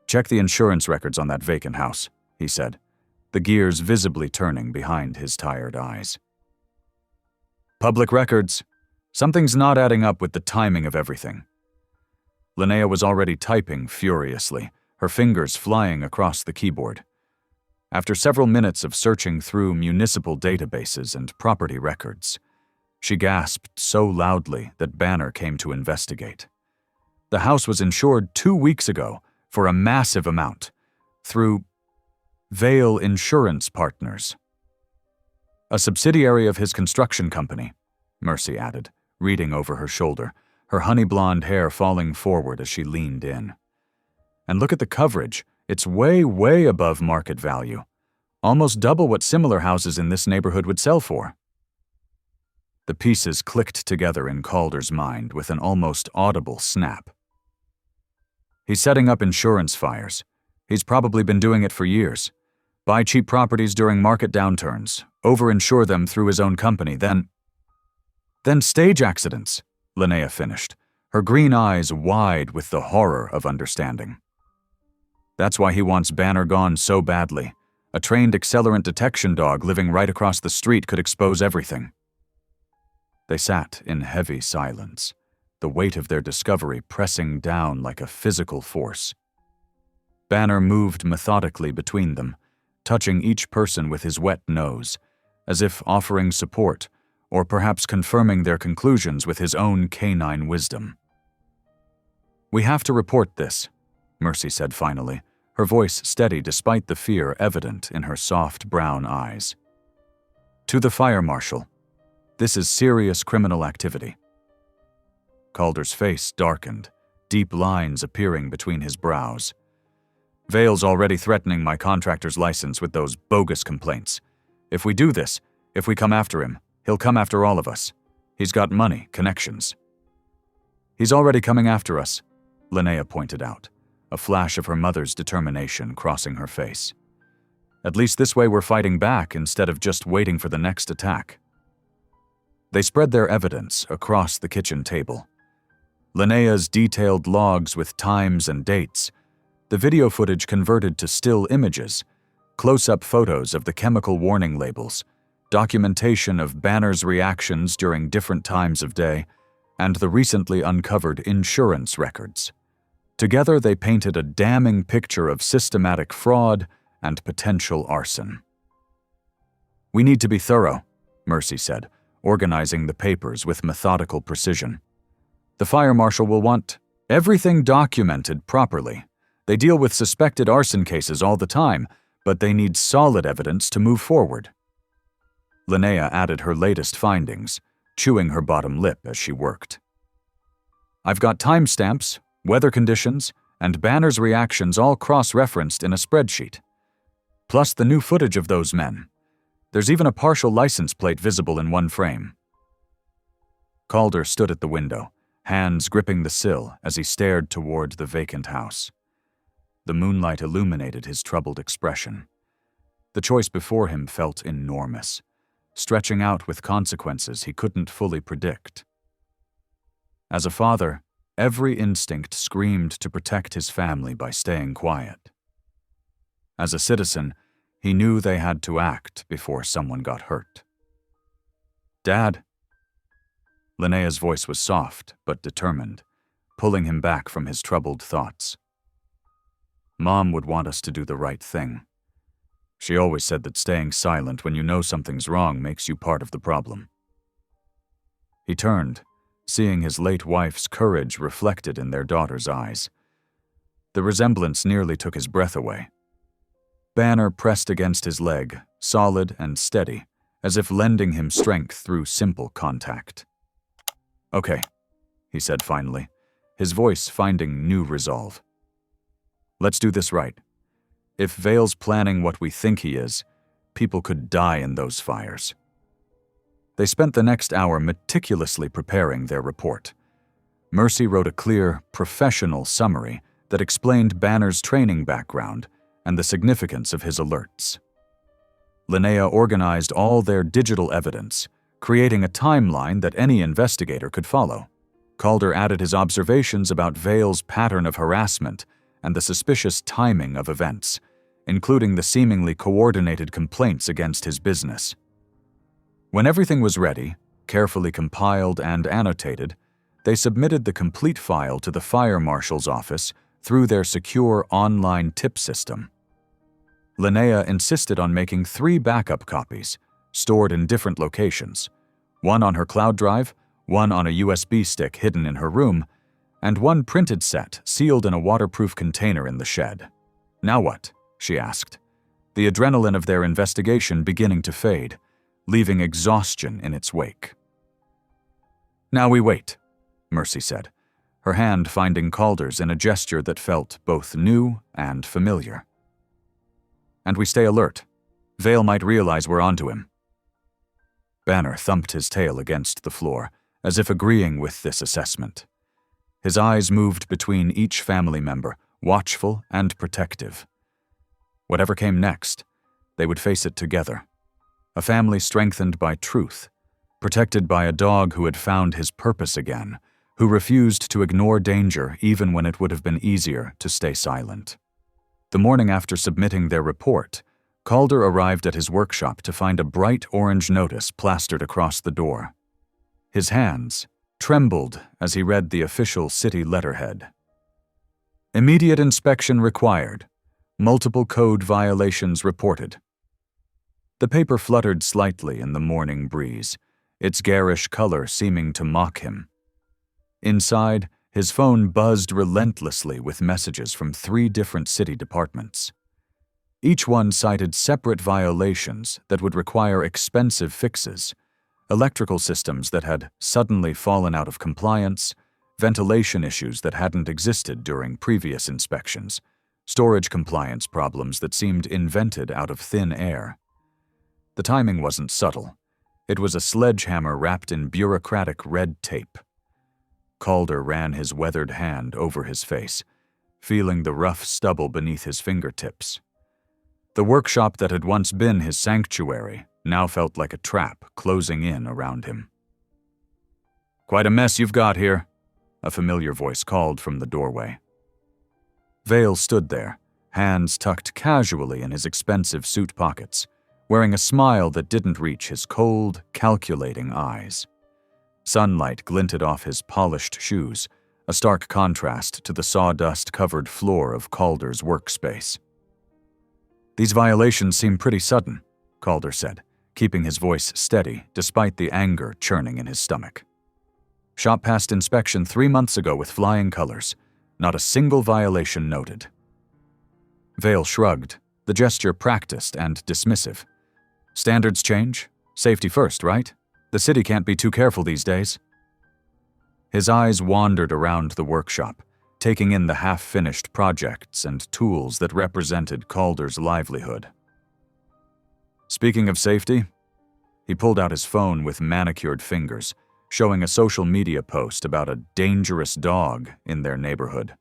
Check the insurance records on that vacant house, he said, the gears visibly turning behind his tired eyes. Public records. Something's not adding up with the timing of everything. Linnea was already typing furiously, her fingers flying across the keyboard. After several minutes of searching through municipal databases and property records, she gasped so loudly that Banner came to investigate. The house was insured 2 weeks ago for a massive amount through Vale Insurance Partners, a subsidiary of his construction company, Mercy added, reading over her shoulder, her honey blonde hair falling forward as she leaned in. And look at the coverage. It's way, way above market value. Almost double what similar houses in this neighborhood would sell for. The pieces clicked together in Calder's mind with an almost audible snap. He's setting up insurance fires. He's probably been doing it for years. Buy cheap properties during market downturns, over-insure them through his own company, then stage accidents, Linnea finished, her green eyes wide with the horror of understanding. That's why he wants Banner gone so badly. A trained accelerant detection dog living right across the street could expose everything. They sat in heavy silence, the weight of their discovery pressing down like a physical force. Banner moved methodically between them, touching each person with his wet nose, as if offering support, or perhaps confirming their conclusions with his own canine wisdom. We have to report this, Mercy said finally, her voice steady despite the fear evident in her soft brown eyes. To the fire marshal. This is serious criminal activity. Calder's face darkened, deep lines appearing between his brows. Vale's already threatening my contractor's license with those bogus complaints. If we do this, if we come after him, he'll come after all of us. He's got money, connections. He's already coming after us, Linnea pointed out, a flash of her mother's determination crossing her face. At least this way we're fighting back instead of just waiting for the next attack. They spread their evidence across the kitchen table. Linnea's detailed logs with times and dates, the video footage converted to still images, close-up photos of the chemical warning labels, documentation of Banner's reactions during different times of day, and the recently uncovered insurance records. Together they painted a damning picture of systematic fraud and potential arson. We need to be thorough, Mercy said, organizing the papers with methodical precision. The fire marshal will want everything documented properly. They deal with suspected arson cases all the time, but they need solid evidence to move forward. Linnea added her latest findings, chewing her bottom lip as she worked. I've got timestamps, weather conditions, and Banner's reactions all cross-referenced in a spreadsheet. Plus the new footage of those men. There's even a partial license plate visible in one frame. Calder stood at the window, hands gripping the sill as he stared toward the vacant house. The moonlight illuminated his troubled expression. The choice before him felt enormous, stretching out with consequences he couldn't fully predict. As a father, every instinct screamed to protect his family by staying quiet. As a citizen, he knew they had to act before someone got hurt. Dad. Linnea's voice was soft but determined, pulling him back from his troubled thoughts. Mom would want us to do the right thing. She always said that staying silent when you know something's wrong makes you part of the problem. He turned, seeing his late wife's courage reflected in their daughter's eyes. The resemblance nearly took his breath away. Banner pressed against his leg, solid and steady, as if lending him strength through simple contact. "Okay," he said finally, his voice finding new resolve. "Let's do this right. If Vale's planning what we think he is, people could die in those fires." They spent the next hour meticulously preparing their report. Mercy wrote a clear, professional summary that explained Banner's training background and the significance of his alerts. Linnea organized all their digital evidence, creating a timeline that any investigator could follow. Calder added his observations about Vale's pattern of harassment and the suspicious timing of events, including the seemingly coordinated complaints against his business. When everything was ready, carefully compiled and annotated, they submitted the complete file to the fire marshal's office through their secure online tip system. Linnea insisted on making 3 backup copies, stored in different locations, one on her cloud drive, one on a USB stick hidden in her room, and one printed set sealed in a waterproof container in the shed. "Now what?" she asked, the adrenaline of their investigation beginning to fade, leaving exhaustion in its wake. "Now we wait," Mercy said, her hand finding Calder's in a gesture that felt both new and familiar. "And we stay alert. Vale might realize we're onto him." Banner thumped his tail against the floor, as if agreeing with this assessment. His eyes moved between each family member, watchful and protective. Whatever came next, they would face it together. A family strengthened by truth, protected by a dog who had found his purpose again, who refused to ignore danger even when it would have been easier to stay silent. The morning after submitting their report, Calder arrived at his workshop to find a bright orange notice plastered across the door. His hands trembled as he read the official city letterhead. "Immediate inspection required. Multiple code violations reported." The paper fluttered slightly in the morning breeze, its garish color seeming to mock him. Inside, his phone buzzed relentlessly with messages from 3 different city departments. Each one cited separate violations that would require expensive fixes, electrical systems that had suddenly fallen out of compliance, ventilation issues that hadn't existed during previous inspections, storage compliance problems that seemed invented out of thin air. The timing wasn't subtle. It was a sledgehammer wrapped in bureaucratic red tape. Calder ran his weathered hand over his face, feeling the rough stubble beneath his fingertips. The workshop that had once been his sanctuary now felt like a trap closing in around him. "Quite a mess you've got here," a familiar voice called from the doorway. Vale stood there, hands tucked casually in his expensive suit pockets, wearing a smile that didn't reach his cold, calculating eyes. Sunlight glinted off his polished shoes, a stark contrast to the sawdust-covered floor of Calder's workspace. "These violations seem pretty sudden," Calder said, keeping his voice steady despite the anger churning in his stomach. "Shop passed inspection 3 months ago with flying colors. Not a single violation noted." Vale shrugged, the gesture practiced and dismissive. "Standards change. Safety first, right? The city can't be too careful these days." His eyes wandered around the workshop, taking in the half-finished projects and tools that represented Calder's livelihood. "Speaking of safety," he pulled out his phone with manicured fingers, showing a social media post about a dangerous dog in their neighborhood.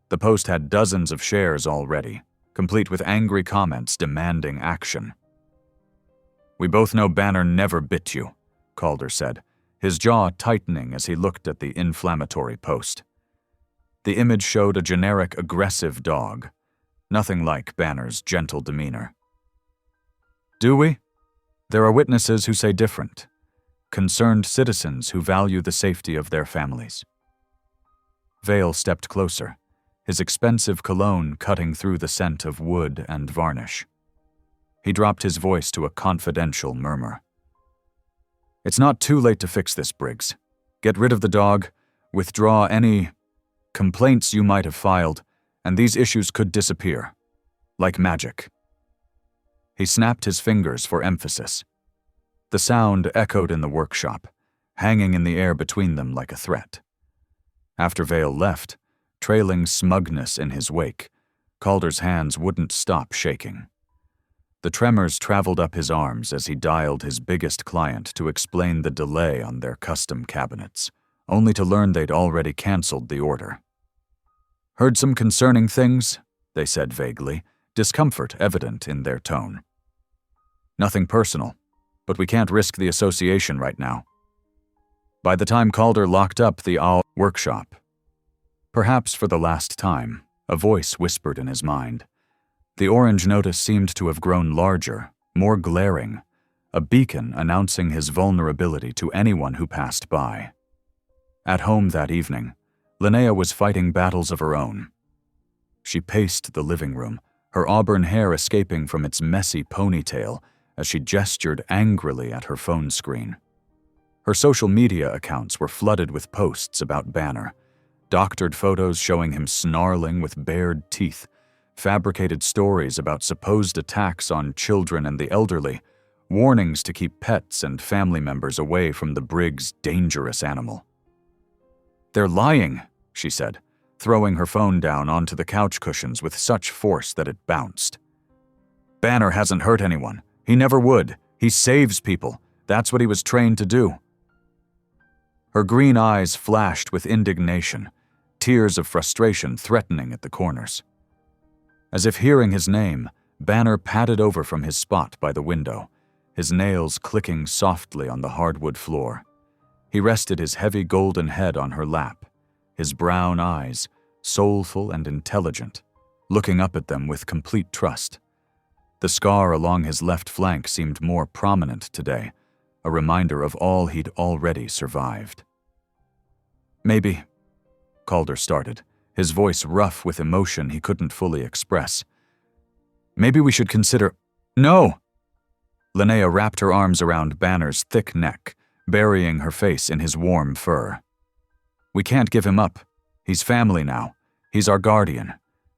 The post had dozens of shares already, complete with angry comments demanding action. "We both know Banner never bit you," Calder said, his jaw tightening as he looked at the inflammatory post. The image showed a generic aggressive dog, nothing like Banner's gentle demeanor. "Do we? There are witnesses who say different. Concerned citizens who value the safety of their families." Vale stepped closer, his expensive cologne cutting through the scent of wood and varnish. He dropped his voice to a confidential murmur. "It's not too late to fix this, Briggs. Get rid of the dog, withdraw any complaints you might have filed, and these issues could disappear. Like magic." He snapped his fingers for emphasis. The sound echoed in the workshop, hanging in the air between them like a threat. After Vale left, trailing smugness in his wake, Calder's hands wouldn't stop shaking. The tremors traveled up his arms as he dialed his biggest client to explain the delay on their custom cabinets, only to learn they'd already canceled the order. "Heard some concerning things?" they said vaguely, discomfort evident in their tone. "Nothing personal, but we can't risk the association right now." By the time Calder locked up the workshop, perhaps for the last time, a voice whispered in his mind. The orange notice seemed to have grown larger, more glaring, a beacon announcing his vulnerability to anyone who passed by. At home that evening, Linnea was fighting battles of her own. She paced the living room, her auburn hair escaping from its messy ponytail as she gestured angrily at her phone screen. Her social media accounts were flooded with posts about Banner, doctored photos showing him snarling with bared teeth, fabricated stories about supposed attacks on children and the elderly, warnings to keep pets and family members away from the Brig's dangerous animal. "They're lying," she said, throwing her phone down onto the couch cushions with such force that it bounced. "Banner hasn't hurt anyone. He never would. He saves people. That's what he was trained to do." Her green eyes flashed with indignation, tears of frustration threatening at the corners. As if hearing his name, Banner padded over from his spot by the window, his nails clicking softly on the hardwood floor. He rested his heavy golden head on her lap, his brown eyes, soulful and intelligent, looking up at them with complete trust. The scar along his left flank seemed more prominent today, a reminder of all he'd already survived. "Maybe," Calder started, his voice rough with emotion he couldn't fully express. "Maybe we should consider—" "No!" Linnea wrapped her arms around Banner's thick neck, burying her face in his warm fur. "We can't give him up. He's family now. He's our guardian.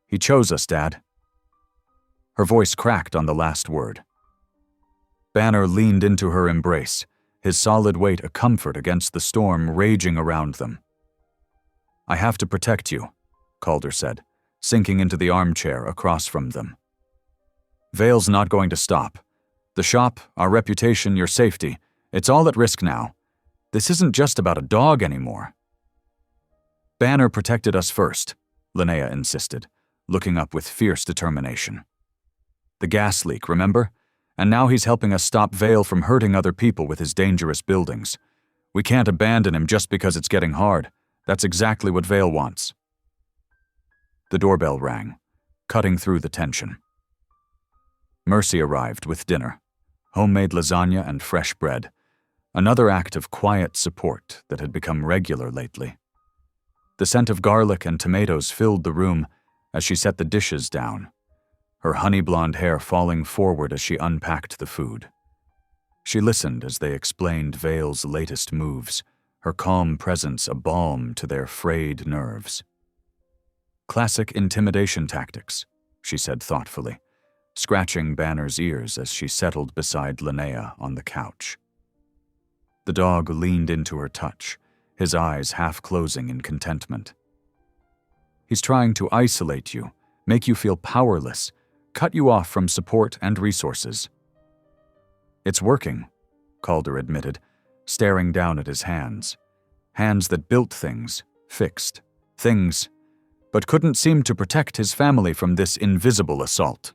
He chose us, Dad." Her voice cracked on the last word. Banner leaned into her embrace, his solid weight a comfort against the storm raging around them. "I have to protect you," Calder said, sinking into the armchair across from them. "Vale's not going to stop. The shop, our reputation, your safety, it's all at risk now. This isn't just about a dog anymore." "Banner protected us first," Linnea insisted, looking up with fierce determination. "The gas leak, remember? And now he's helping us stop Vale from hurting other people with his dangerous buildings. We can't abandon him just because it's getting hard. That's exactly what Vale wants." The doorbell rang, cutting through the tension. Mercy arrived with dinner, homemade lasagna and fresh bread, another act of quiet support that had become regular lately. The scent of garlic and tomatoes filled the room as she set the dishes down, her honey-blonde hair falling forward as she unpacked the food. She listened as they explained Vale's latest moves, her calm presence a balm to their frayed nerves. "Classic intimidation tactics," she said thoughtfully, scratching Banner's ears as she settled beside Linnea on the couch. The dog leaned into her touch, his eyes half closing in contentment. "He's trying to isolate you, make you feel powerless, cut you off from support and resources." "It's working," Calder admitted, staring down at his hands. Hands that built things, fixed things, but couldn't seem to protect his family from this invisible assault.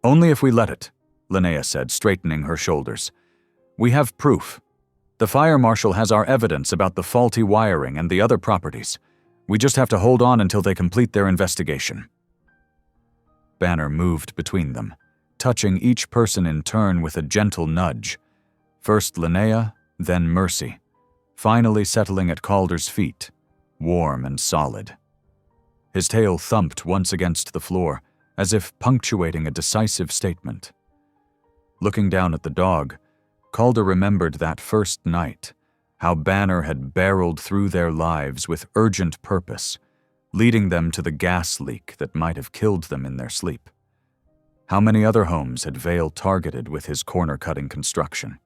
"Only if we let it," Linnea said, straightening her shoulders. "We have proof. The fire marshal has our evidence about the faulty wiring and the other properties. We just have to hold on until they complete their investigation." Banner moved between them, touching each person in turn with a gentle nudge. First Linnea, then Mercy, finally settling at Calder's feet, warm and solid. His tail thumped once against the floor, as if punctuating a decisive statement. Looking down at the dog, Calder remembered that first night, how Banner had barreled through their lives with urgent purpose, leading them to the gas leak that might have killed them in their sleep. How many other homes had Vale targeted with his corner-cutting construction?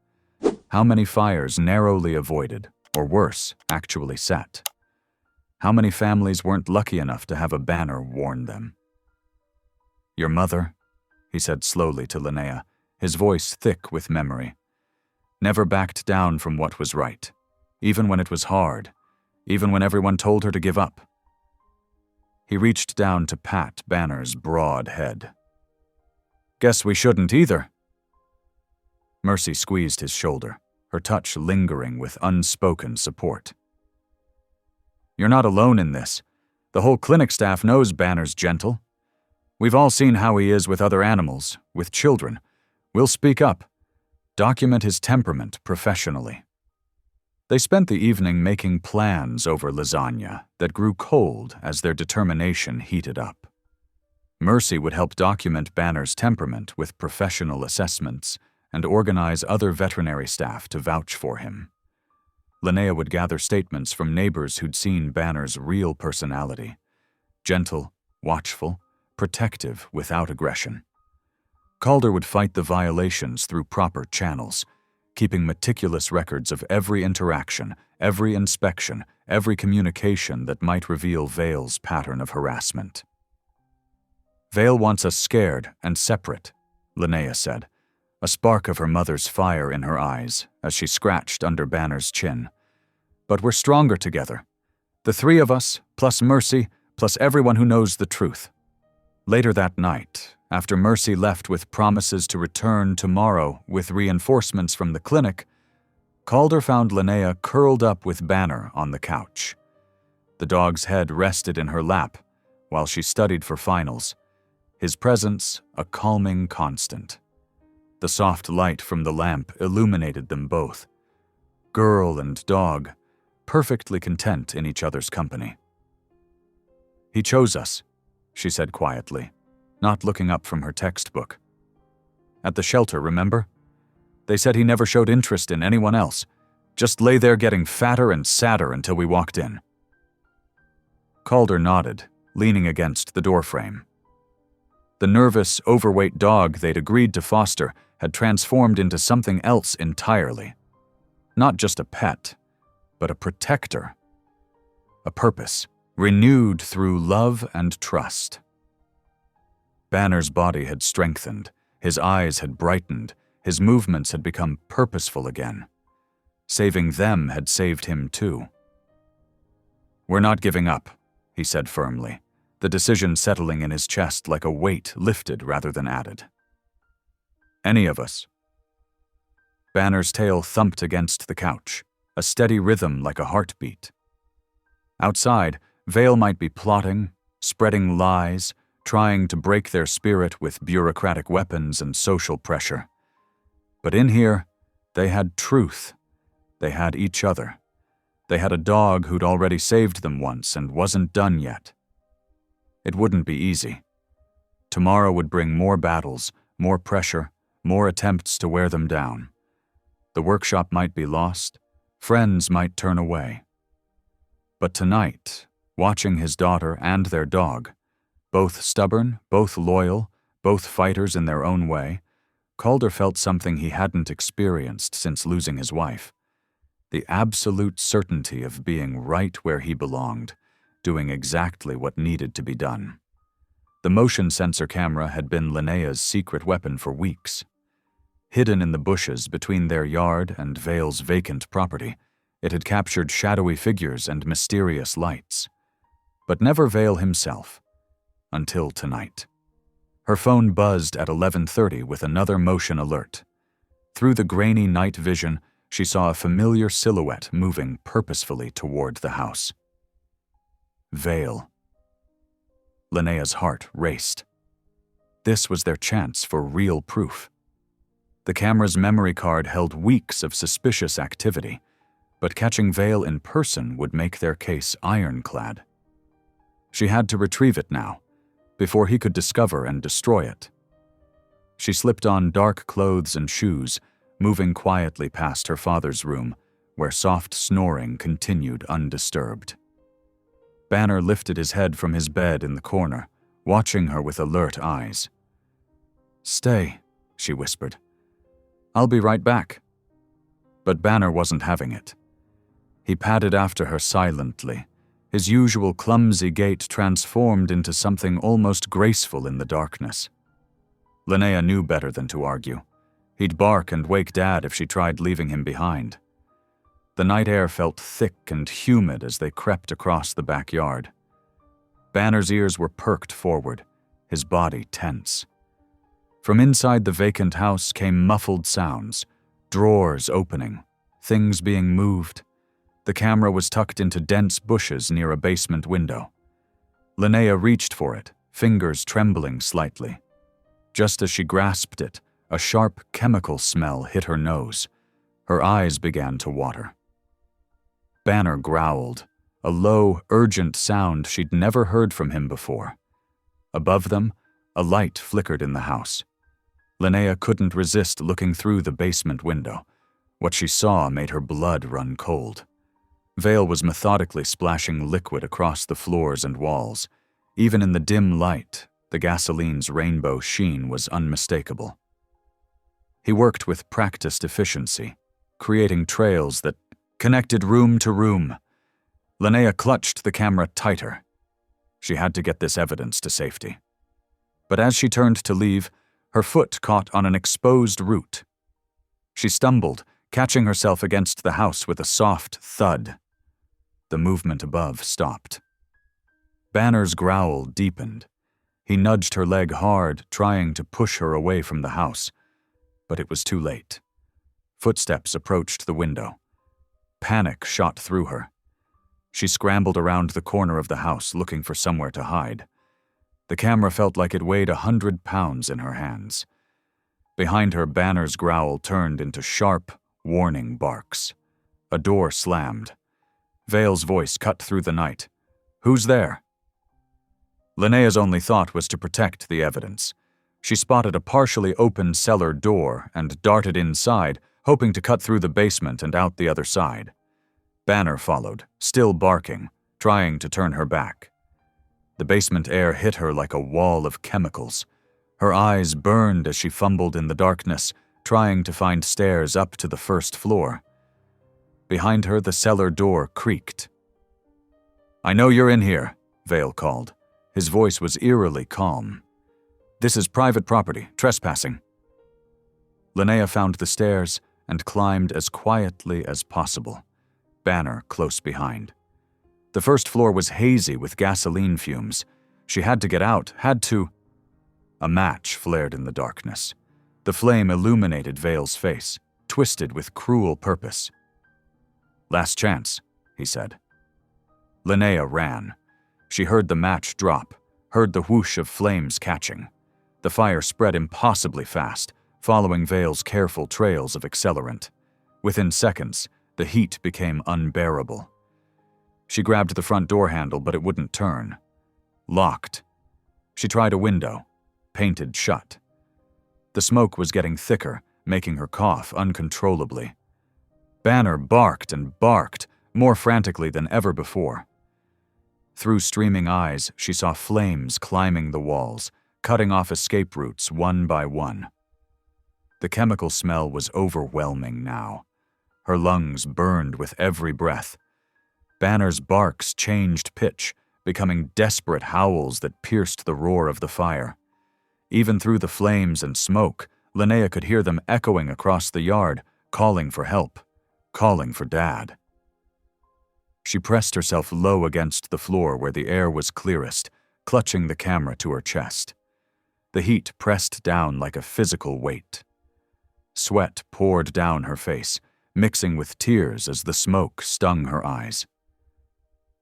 How many fires narrowly avoided, or worse, actually set? How many families weren't lucky enough to have a banner warn them? "Your mother," he said slowly to Linnea, his voice thick with memory, "never backed down from what was right, even when it was hard, even when everyone told her to give up." He reached down to pat Banner's broad head. "Guess we shouldn't either." Mercy squeezed his shoulder, her touch lingering with unspoken support. "You're not alone in this. The whole clinic staff knows Banner's gentle. We've all seen how he is with other animals, with children. We'll speak up. Document his temperament professionally." They spent the evening making plans over lasagna that grew cold as their determination heated up. Mercy would help document Banner's temperament with professional assessments and organize other veterinary staff to vouch for him. Linnea would gather statements from neighbors who'd seen Banner's real personality: gentle, watchful, protective without aggression. Calder would fight the violations through proper channels, keeping meticulous records of every interaction, every inspection, every communication that might reveal Vale's pattern of harassment. "Vale wants us scared and separate," Linnea said, a spark of her mother's fire in her eyes as she scratched under Banner's chin. "But we're stronger together. The three of us, plus Mercy, plus everyone who knows the truth." Later that night, after Mercy left with promises to return tomorrow with reinforcements from the clinic, Calder found Linnea curled up with Banner on the couch. The dog's head rested in her lap while she studied for finals, his presence a calming constant. The soft light from the lamp illuminated them both, girl and dog, perfectly content in each other's company. "He chose us," she said quietly, not looking up from her textbook. "At the shelter, remember? They said he never showed interest in anyone else, just lay there getting fatter and sadder until we walked in." Calder nodded, leaning against the doorframe. The nervous, overweight dog they'd agreed to foster had transformed into something else entirely. Not just a pet, but a protector. A purpose, renewed through love and trust. Banner's body had strengthened, his eyes had brightened, his movements had become purposeful again. Saving them had saved him too. "We're not giving up," he said firmly, the decision settling in his chest like a weight lifted rather than added. "Any of us." Banner's tail thumped against the couch, a steady rhythm like a heartbeat. Outside, Vale might be plotting, spreading lies, trying to break their spirit with bureaucratic weapons and social pressure. But in here, they had truth. They had each other. They had a dog who'd already saved them once and wasn't done yet. It wouldn't be easy. Tomorrow would bring more battles, more pressure, more attempts to wear them down. The workshop might be lost, friends might turn away. But tonight, watching his daughter and their dog, both stubborn, both loyal, both fighters in their own way, Calder felt something he hadn't experienced since losing his wife. The absolute certainty of being right where he belonged, doing exactly what needed to be done. The motion sensor camera had been Linnea's secret weapon for weeks. Hidden in the bushes between their yard and Vale's vacant property, it had captured shadowy figures and mysterious lights. But never Vale himself. Until tonight. Her phone buzzed at 11:30 with another motion alert. Through the grainy night vision, she saw a familiar silhouette moving purposefully toward the house. Vale. Linnea's heart raced. This was their chance for real proof. The camera's memory card held weeks of suspicious activity, but catching Vale in person would make their case ironclad. She had to retrieve it now, before he could discover and destroy it. She slipped on dark clothes and shoes, moving quietly past her father's room, where soft snoring continued undisturbed. Banner lifted his head from his bed in the corner, watching her with alert eyes. "Stay," she whispered. "I'll be right back." But Banner wasn't having it. He padded after her silently, his usual clumsy gait transformed into something almost graceful in the darkness. Linnea knew better than to argue. He'd bark and wake Dad if she tried leaving him behind. The night air felt thick and humid as they crept across the backyard. Banner's ears were perked forward, his body tense. From inside the vacant house came muffled sounds, drawers opening, things being moved. The camera was tucked into dense bushes near a basement window. Linnea reached for it, fingers trembling slightly. Just as she grasped it, a sharp chemical smell hit her nose. Her eyes began to water. Banner growled, a low, urgent sound she'd never heard from him before. Above them, a light flickered in the house. Linnea couldn't resist looking through the basement window. What she saw made her blood run cold. Vale was methodically splashing liquid across the floors and walls. Even in the dim light, the gasoline's rainbow sheen was unmistakable. He worked with practiced efficiency, creating trails that connected room to room. Linnea clutched the camera tighter. She had to get this evidence to safety. But as she turned to leave, her foot caught on an exposed root. She stumbled, catching herself against the house with a soft thud. The movement above stopped. Banner's growl deepened. He nudged her leg hard, trying to push her away from the house. But it was too late. Footsteps approached the window. Panic shot through her. She scrambled around the corner of the house, looking for somewhere to hide. The camera felt like it weighed 100 pounds in her hands. Behind her, Banner's growl turned into sharp, warning barks. A door slammed. Vale's voice cut through the night. "Who's there?" Linnea's only thought was to protect the evidence. She spotted a partially open cellar door and darted inside, hoping to cut through the basement and out the other side. Banner followed, still barking, trying to turn her back. The basement air hit her like a wall of chemicals. Her eyes burned as she fumbled in the darkness, trying to find stairs up to the first floor. Behind her, the cellar door creaked. "I know you're in here," Vale called. His voice was eerily calm. "This is private property, trespassing." Linnea found the stairs and climbed as quietly as possible, Banner close behind. The first floor was hazy with gasoline fumes. She had to get out, had to... A match flared in the darkness. The flame illuminated Vale's face, twisted with cruel purpose. "Last chance," he said. Linnea ran. She heard the match drop, heard the whoosh of flames catching. The fire spread impossibly fast, following Vale's careful trails of accelerant. Within seconds, the heat became unbearable. She grabbed the front door handle, but it wouldn't turn. Locked. She tried a window, painted shut. The smoke was getting thicker, making her cough uncontrollably. Banner barked and barked, more frantically than ever before. Through streaming eyes, she saw flames climbing the walls, cutting off escape routes one by one. The chemical smell was overwhelming now. Her lungs burned with every breath. Banner's barks changed pitch, becoming desperate howls that pierced the roar of the fire. Even through the flames and smoke, Linnea could hear them echoing across the yard, calling for help, calling for Dad. She pressed herself low against the floor where the air was clearest, clutching the camera to her chest. The heat pressed down like a physical weight. Sweat poured down her face, mixing with tears as the smoke stung her eyes.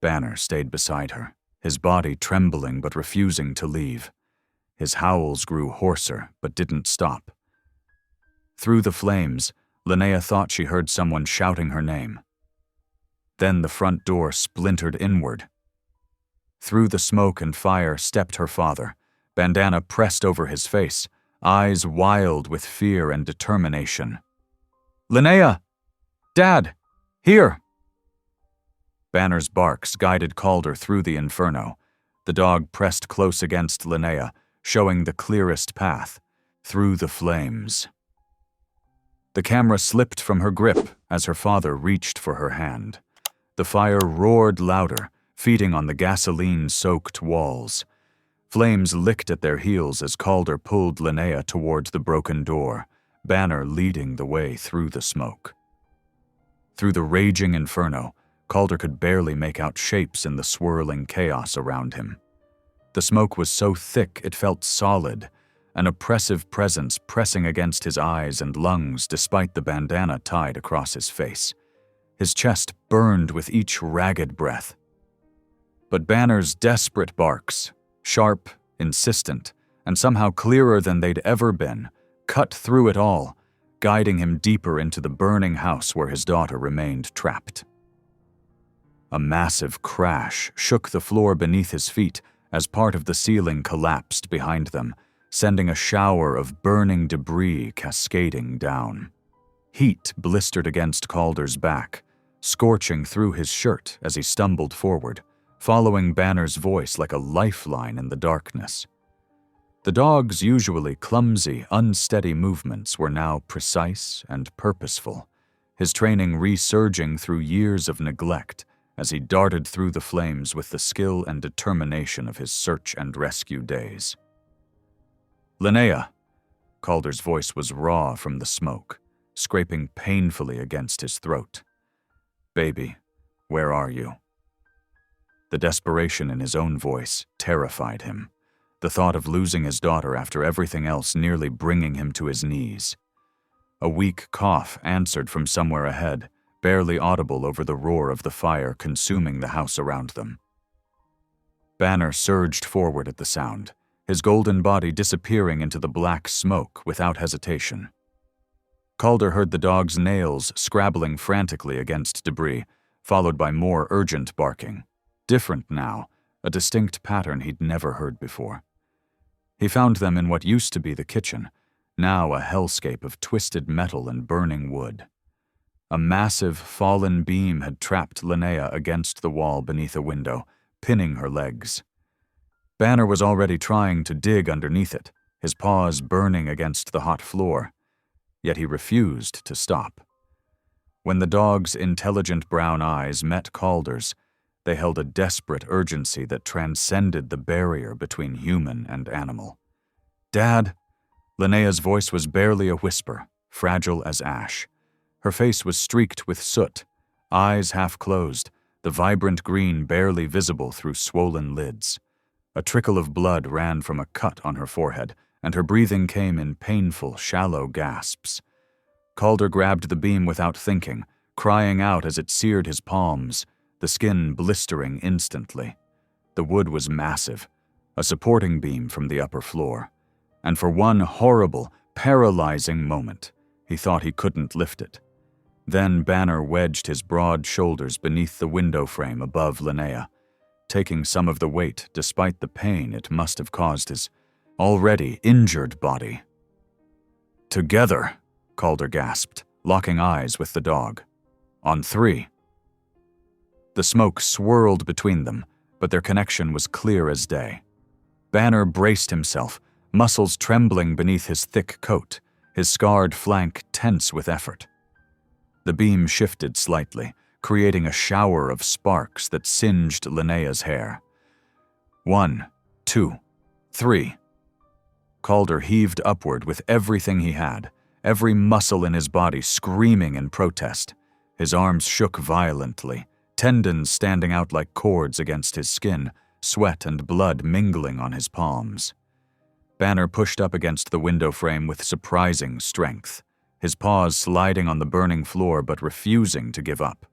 Banner stayed beside her, his body trembling but refusing to leave. His howls grew hoarser but didn't stop. Through the flames, Linnea thought she heard someone shouting her name. Then the front door splintered inward. Through the smoke and fire stepped her father, bandana pressed over his face, eyes wild with fear and determination. "Linnea! Dad! Here!" Banner's barks guided Calder through the inferno. The dog pressed close against Linnea, showing the clearest path. through the flames. The camera slipped from her grip as her father reached for her hand. The fire roared louder, feeding on the gasoline-soaked walls. Flames licked at their heels as Calder pulled Linnea toward the broken door, Banner leading the way through the smoke. Through the raging inferno, Calder could barely make out shapes in the swirling chaos around him. The smoke was so thick it felt solid, an oppressive presence pressing against his eyes and lungs despite the bandana tied across his face. His chest burned with each ragged breath. But Banner's desperate barks, sharp, insistent, and somehow clearer than they'd ever been, cut through it all, guiding him deeper into the burning house where his daughter remained trapped. A massive crash shook the floor beneath his feet as part of the ceiling collapsed behind them, sending a shower of burning debris cascading down. Heat blistered against Calder's back, scorching through his shirt as he stumbled forward, following Banner's voice like a lifeline in the darkness. The dog's usually clumsy, unsteady movements were now precise and purposeful, his training resurging through years of neglect as he darted through the flames with the skill and determination of his search and rescue days. "Linnea," Calder's voice was raw from the smoke, scraping painfully against his throat. "Baby, where are you?" The desperation in his own voice terrified him, the thought of losing his daughter after everything else nearly bringing him to his knees. A weak cough answered from somewhere ahead, barely audible over the roar of the fire consuming the house around them. Banner surged forward at the sound, his golden body disappearing into the black smoke without hesitation. Calder heard the dog's nails scrabbling frantically against debris, followed by more urgent barking. Different now, a distinct pattern he'd never heard before. He found them in what used to be the kitchen, now a hellscape of twisted metal and burning wood. A massive, fallen beam had trapped Linnea against the wall beneath a window, pinning her legs. Banner was already trying to dig underneath it, his paws burning against the hot floor, yet he refused to stop. When the dog's intelligent brown eyes met Calder's, they held a desperate urgency that transcended the barrier between human and animal. "Dad!" Linnea's voice was barely a whisper, fragile as ash. Her face was streaked with soot, eyes half closed, the vibrant green barely visible through swollen lids. A trickle of blood ran from a cut on her forehead, and her breathing came in painful, shallow gasps. Calder grabbed the beam without thinking, crying out as it seared his palms, the skin blistering instantly. The wood was massive, a supporting beam from the upper floor, and for one horrible, paralyzing moment, he thought he couldn't lift it. Then Banner wedged his broad shoulders beneath the window frame above Linnea, taking some of the weight despite the pain it must have caused his already injured body. "Together," Calder gasped, locking eyes with the dog. "On 3. The smoke swirled between them, but their connection was clear as day. Banner braced himself, muscles trembling beneath his thick coat, his scarred flank tense with effort. The beam shifted slightly, creating a shower of sparks that singed Linnea's hair. 1, 2, 3. Calder heaved upward with everything he had, every muscle in his body screaming in protest. His arms shook violently, tendons standing out like cords against his skin, sweat and blood mingling on his palms. Banner pushed up against the window frame with surprising strength, his paws sliding on the burning floor but refusing to give up.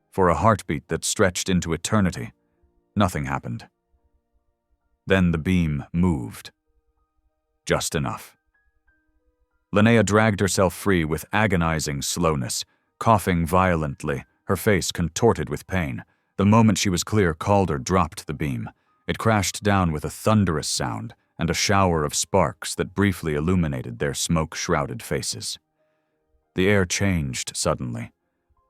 For a heartbeat that stretched into eternity, nothing happened. Then the beam moved. Just enough. Linnea dragged herself free with agonizing slowness, coughing violently, her face contorted with pain. The moment she was clear, Calder dropped the beam. It crashed down with a thunderous sound and a shower of sparks that briefly illuminated their smoke-shrouded faces. The air changed suddenly,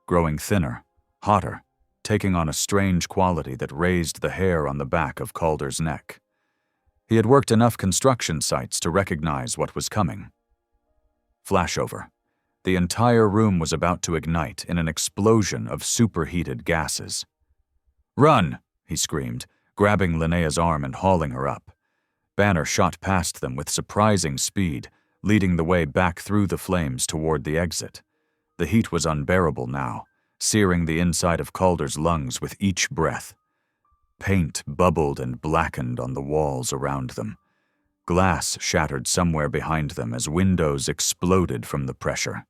growing thinner, hotter, taking on a strange quality that raised the hair on the back of Calder's neck. He had worked enough construction sites to recognize what was coming. Flashover. The entire room was about to ignite in an explosion of superheated gases. "Run!" he screamed, grabbing Linnea's arm and hauling her up. Banner shot past them with surprising speed, leading the way back through the flames toward the exit. The heat was unbearable now, searing the inside of Calder's lungs with each breath. Paint bubbled and blackened on the walls around them. Glass shattered somewhere behind them as windows exploded from the pressure.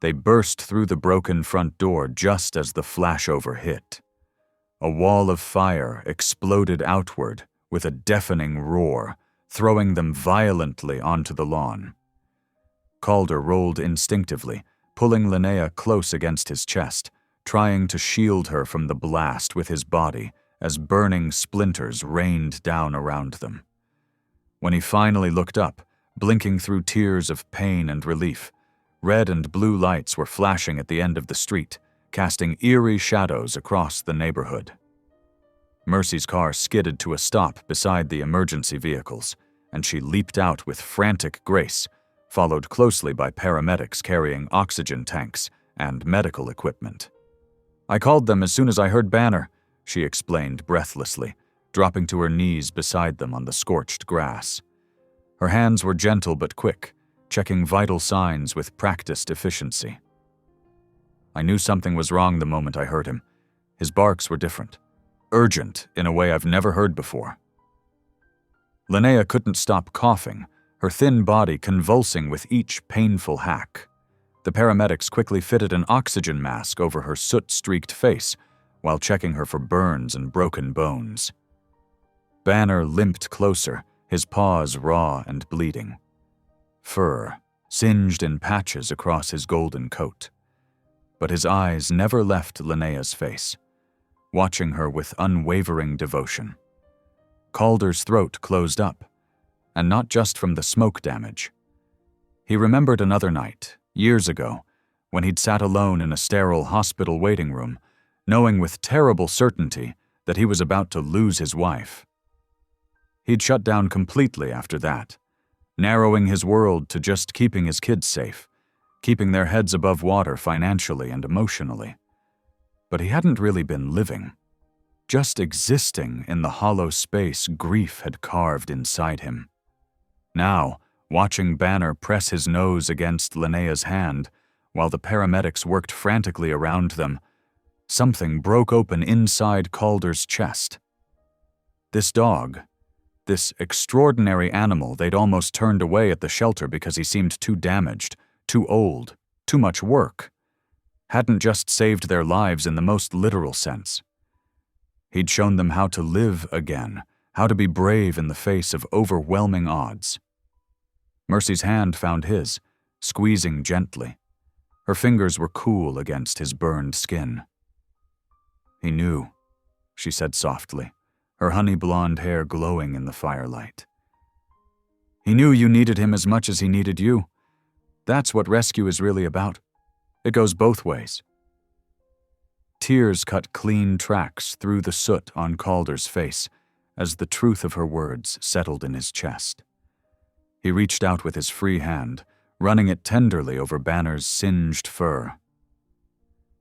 They burst through the broken front door just as the flashover hit. A wall of fire exploded outward with a deafening roar, throwing them violently onto the lawn. Calder rolled instinctively, pulling Linnea close against his chest, trying to shield her from the blast with his body as burning splinters rained down around them. When he finally looked up, blinking through tears of pain and relief, red and blue lights were flashing at the end of the street, casting eerie shadows across the neighborhood. Mercy's car skidded to a stop beside the emergency vehicles, and she leaped out with frantic grace, followed closely by paramedics carrying oxygen tanks and medical equipment. "I called them as soon as I heard Banner," she explained breathlessly, dropping to her knees beside them on the scorched grass. Her hands were gentle but quick, checking vital signs with practiced efficiency. "I knew something was wrong the moment I heard him. His barks were different. Urgent in a way I've never heard before." Linnea couldn't stop coughing, her thin body convulsing with each painful hack. The paramedics quickly fitted an oxygen mask over her soot-streaked face while checking her for burns and broken bones. Banner limped closer, his paws raw and bleeding. Fur singed in patches across his golden coat. But his eyes never left Linnea's face, watching her with unwavering devotion. Calder's throat closed up, and not just from the smoke damage. He remembered another night, years ago, when he'd sat alone in a sterile hospital waiting room, knowing with terrible certainty that he was about to lose his wife. He'd shut down completely after that, narrowing his world to just keeping his kids safe, keeping their heads above water financially and emotionally. But he hadn't really been living, just existing in the hollow space grief had carved inside him. Now, watching Banner press his nose against Linnea's hand while the paramedics worked frantically around them, something broke open inside Calder's chest. This dog, this extraordinary animal they'd almost turned away at the shelter because he seemed too damaged, too old, too much work, hadn't just saved their lives in the most literal sense. He'd shown them how to live again, how to be brave in the face of overwhelming odds. Mercy's hand found his, squeezing gently. Her fingers were cool against his burned skin. "He knew," she said softly, her honey blonde hair glowing in the firelight. "He knew you needed him as much as he needed you. That's what rescue is really about. It goes both ways." Tears cut clean tracks through the soot on Calder's face as the truth of her words settled in his chest. He reached out with his free hand, running it tenderly over Banner's singed fur.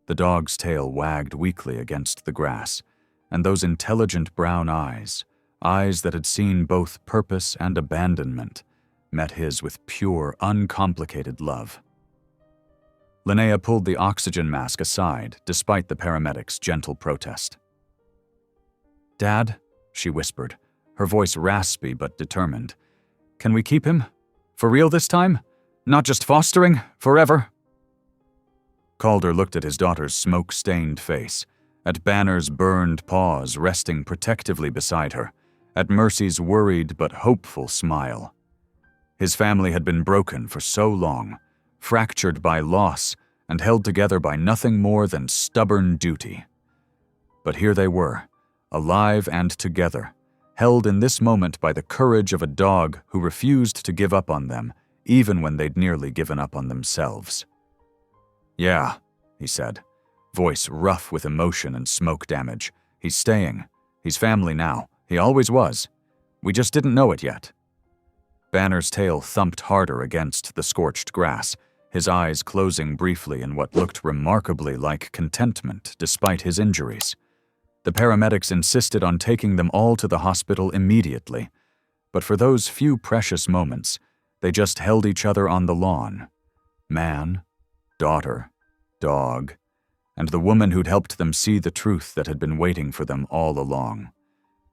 The dog's tail wagged weakly against the grass, and those intelligent brown eyes, eyes that had seen both purpose and abandonment, met his with pure, uncomplicated love. Linnea pulled the oxygen mask aside, despite the paramedic's gentle protest. "Dad," she whispered, her voice raspy but determined, "can we keep him? For real this time? Not just fostering? Forever?" Calder looked at his daughter's smoke-stained face, at Banner's burned paws resting protectively beside her, at Mercy's worried but hopeful smile. His family had been broken for so long, fractured by loss and held together by nothing more than stubborn duty. But here they were, alive and together, held in this moment by the courage of a dog who refused to give up on them, even when they'd nearly given up on themselves. "Yeah," he said, voice rough with emotion and smoke damage. "He's staying. He's family now. He always was. We just didn't know it yet." Banner's tail thumped harder against the scorched grass, his eyes closing briefly in what looked remarkably like contentment despite his injuries. The paramedics insisted on taking them all to the hospital immediately, but for those few precious moments, they just held each other on the lawn. Man, daughter, dog, and the woman who'd helped them see the truth that had been waiting for them all along.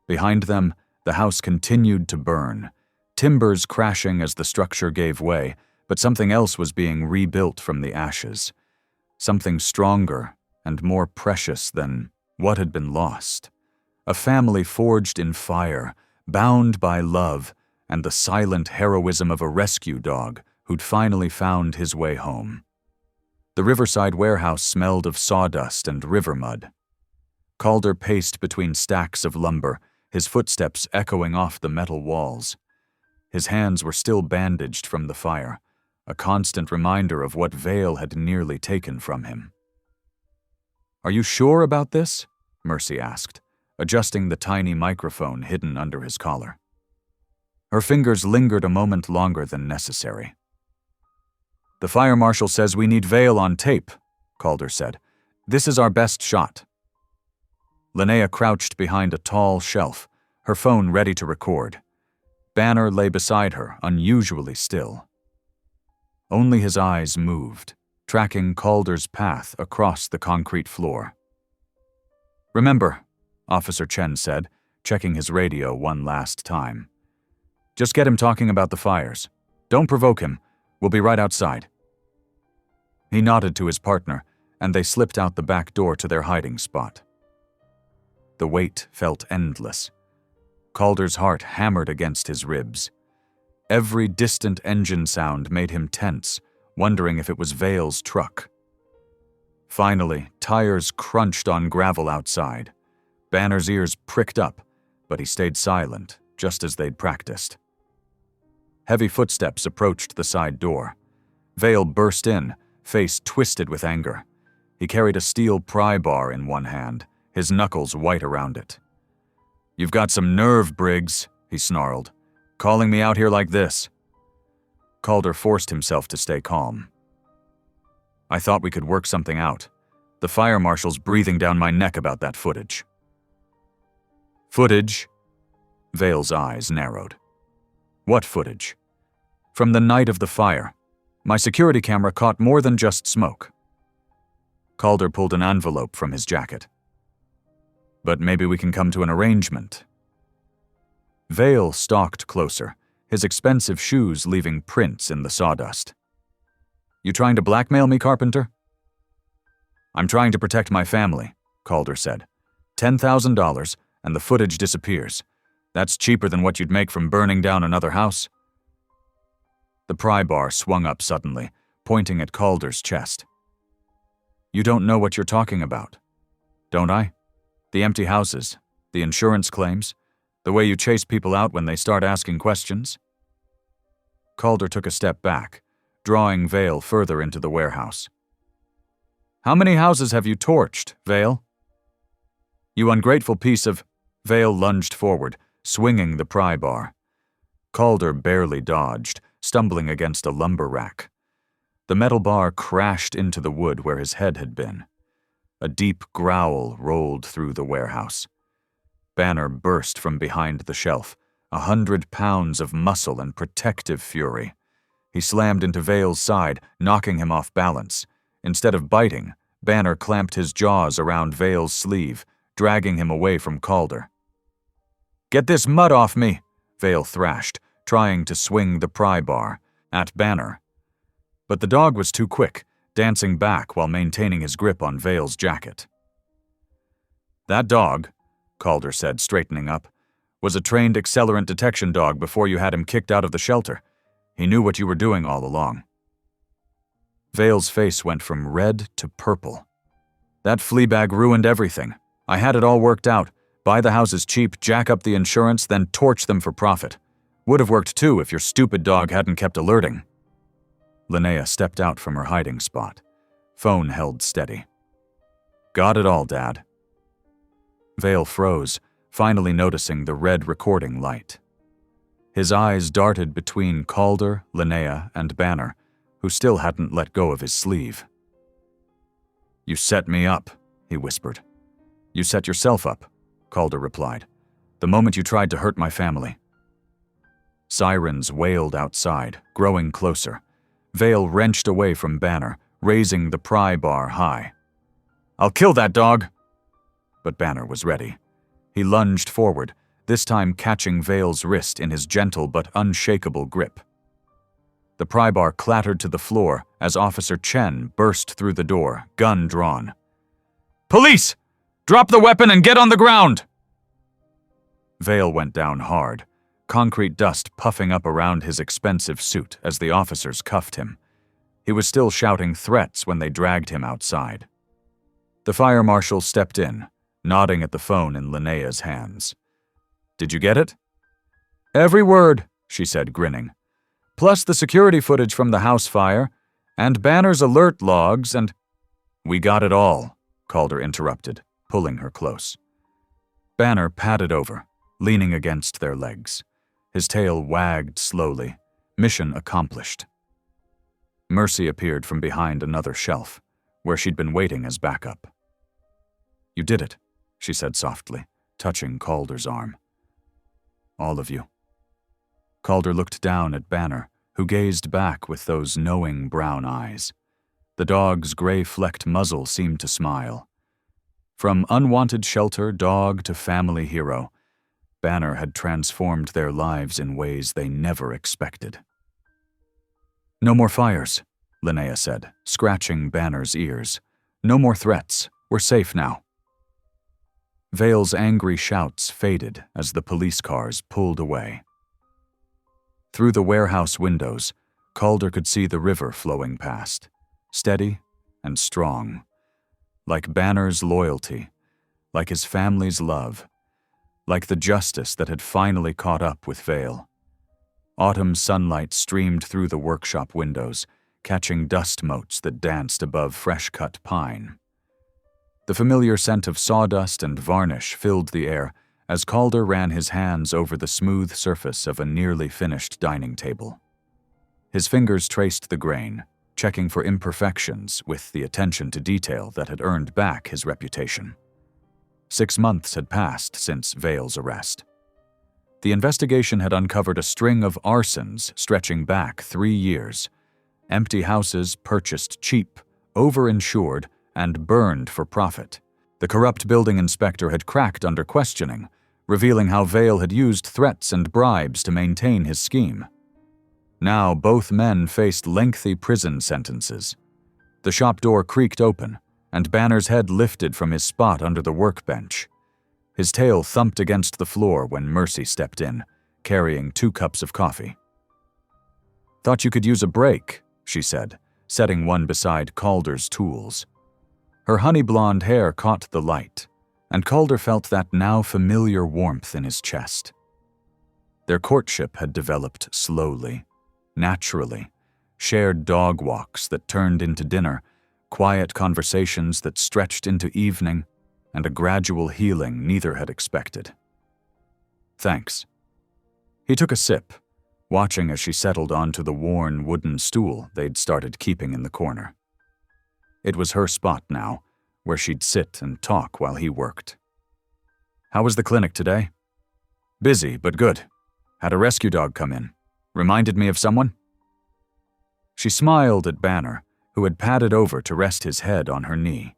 Behind them, the house continued to burn, timbers crashing as the structure gave way, but something else was being rebuilt from the ashes. Something stronger and more precious than what had been lost. A family forged in fire, bound by love and the silent heroism of a rescue dog who'd finally found his way home. The riverside warehouse smelled of sawdust and river mud. Calder paced between stacks of lumber, his footsteps echoing off the metal walls. His hands were still bandaged from the fire, a constant reminder of what Vale had nearly taken from him. "Are you sure about this?" Mercy asked, adjusting the tiny microphone hidden under his collar. Her fingers lingered a moment longer than necessary. "The fire marshal says we need Vale on tape," Calder said. "This is our best shot." Linnea crouched behind a tall shelf, her phone ready to record. Banner lay beside her, unusually still. Only his eyes moved, tracking Calder's path across the concrete floor. "Remember," Officer Chen said, checking his radio one last time. "Just get him talking about the fires. Don't provoke him. We'll be right outside." He nodded to his partner, and they slipped out the back door to their hiding spot. The wait felt endless. Calder's heart hammered against his ribs. Every distant engine sound made him tense, wondering if it was Vale's truck. Finally, tires crunched on gravel outside. Banner's ears pricked up, but he stayed silent, just as they'd practiced. Heavy footsteps approached the side door. Vale burst in, face twisted with anger. He carried a steel pry bar in one hand, his knuckles white around it. "You've got some nerve, Briggs," he snarled. "Calling me out here like this." Calder forced himself to stay calm. "I thought we could work something out. The fire marshal's breathing down my neck about that footage." "Footage?" Vale's eyes narrowed. "What footage?" "From the night of the fire. My security camera caught more than just smoke." Calder pulled an envelope from his jacket. "But maybe we can come to an arrangement." Vale stalked closer, his expensive shoes leaving prints in the sawdust. "You trying to blackmail me, Carpenter?" "I'm trying to protect my family," Calder said. $10,000, and the footage disappears. That's cheaper than what you'd make from burning down another house." The pry bar swung up suddenly, pointing at Calder's chest. "You don't know what you're talking about." "Don't I? The empty houses, the insurance claims, the way you chase people out when they start asking questions." Calder took a step back, drawing Vale further into the warehouse. "How many houses have you torched, Vale?" "You ungrateful piece of—" Vale lunged forward, swinging the pry bar. Calder barely dodged, stumbling against a lumber rack. The metal bar crashed into the wood where his head had been. A deep growl rolled through the warehouse. Banner burst from behind the shelf, 100 pounds of muscle and protective fury. He slammed into Vale's side, knocking him off balance. Instead of biting, Banner clamped his jaws around Vale's sleeve, dragging him away from Calder. "Get this mud off me!" Vale thrashed, trying to swing the pry bar at Banner. But the dog was too quick, dancing back while maintaining his grip on Vale's jacket. "That dog," Calder said, straightening up, "was a trained accelerant detection dog before you had him kicked out of the shelter. He knew what you were doing all along." Vale's face went from red to purple. "That flea bag ruined everything. I had it all worked out. Buy the houses cheap, jack up the insurance, then torch them for profit. Would have worked too if your stupid dog hadn't kept alerting." Linnea stepped out from her hiding spot. Phone held steady. "Got it all, Dad." Vale froze, finally noticing the red recording light. His eyes darted between Calder, Linnea, and Banner, who still hadn't let go of his sleeve. "You set me up," he whispered. "You set yourself up," Calder replied, "the moment you tried to hurt my family." Sirens wailed outside, growing closer. Vale wrenched away from Banner, raising the pry bar high. "I'll kill that dog!" But Banner was ready. He lunged forward, this time catching Vale's wrist in his gentle but unshakable grip. The pry bar clattered to the floor as Officer Chen burst through the door, gun drawn. "Police! Drop the weapon and get on the ground!" Vale went down hard, concrete dust puffing up around his expensive suit as the officers cuffed him. He was still shouting threats when they dragged him outside. The fire marshal stepped in, nodding at the phone in Linnea's hands. "Did you get it?" "Every word," she said, grinning. "Plus the security footage from the house fire, and Banner's alert logs and—" "We got it all," Calder interrupted, pulling her close. Banner padded over, leaning against their legs. His tail wagged slowly. Mission accomplished. Mercy appeared from behind another shelf, where she'd been waiting as backup. "You did it," she said softly, touching Calder's arm. "All of you." Calder looked down at Banner, who gazed back with those knowing brown eyes. The dog's gray-flecked muzzle seemed to smile. From unwanted shelter dog to family hero, Banner had transformed their lives in ways they never expected. "No more fires," Linnea said, scratching Banner's ears. "No more threats. We're safe now." Vale's angry shouts faded as the police cars pulled away. Through the warehouse windows, Calder could see the river flowing past, steady and strong. Like Banner's loyalty, like his family's love, like the justice that had finally caught up with Vale. Autumn sunlight streamed through the workshop windows, catching dust motes that danced above fresh-cut pine. The familiar scent of sawdust and varnish filled the air as Calder ran his hands over the smooth surface of a nearly finished dining table. His fingers traced the grain, checking for imperfections with the attention to detail that had earned back his reputation. 6 months had passed since Vale's arrest. The investigation had uncovered a string of arsons stretching back 3 years. Empty houses purchased cheap, overinsured, and burned for profit. The corrupt building inspector had cracked under questioning, revealing how Vale had used threats and bribes to maintain his scheme. Now both men faced lengthy prison sentences. The shop door creaked open, and Banner's head lifted from his spot under the workbench. His tail thumped against the floor when Mercy stepped in, carrying 2 cups of coffee. "Thought you could use a break," she said, setting one beside Calder's tools. Her honey-blonde hair caught the light, and Calder felt that now familiar warmth in his chest. Their courtship had developed slowly, naturally, shared dog walks that turned into dinner, quiet conversations that stretched into evening, and a gradual healing neither had expected. "Thanks." He took a sip, watching as she settled onto the worn wooden stool they'd started keeping in the corner. It was her spot now, where she'd sit and talk while he worked. "How was the clinic today?" "Busy, but good. Had a rescue dog come in. Reminded me of someone?" She smiled at Banner, who had padded over to rest his head on her knee.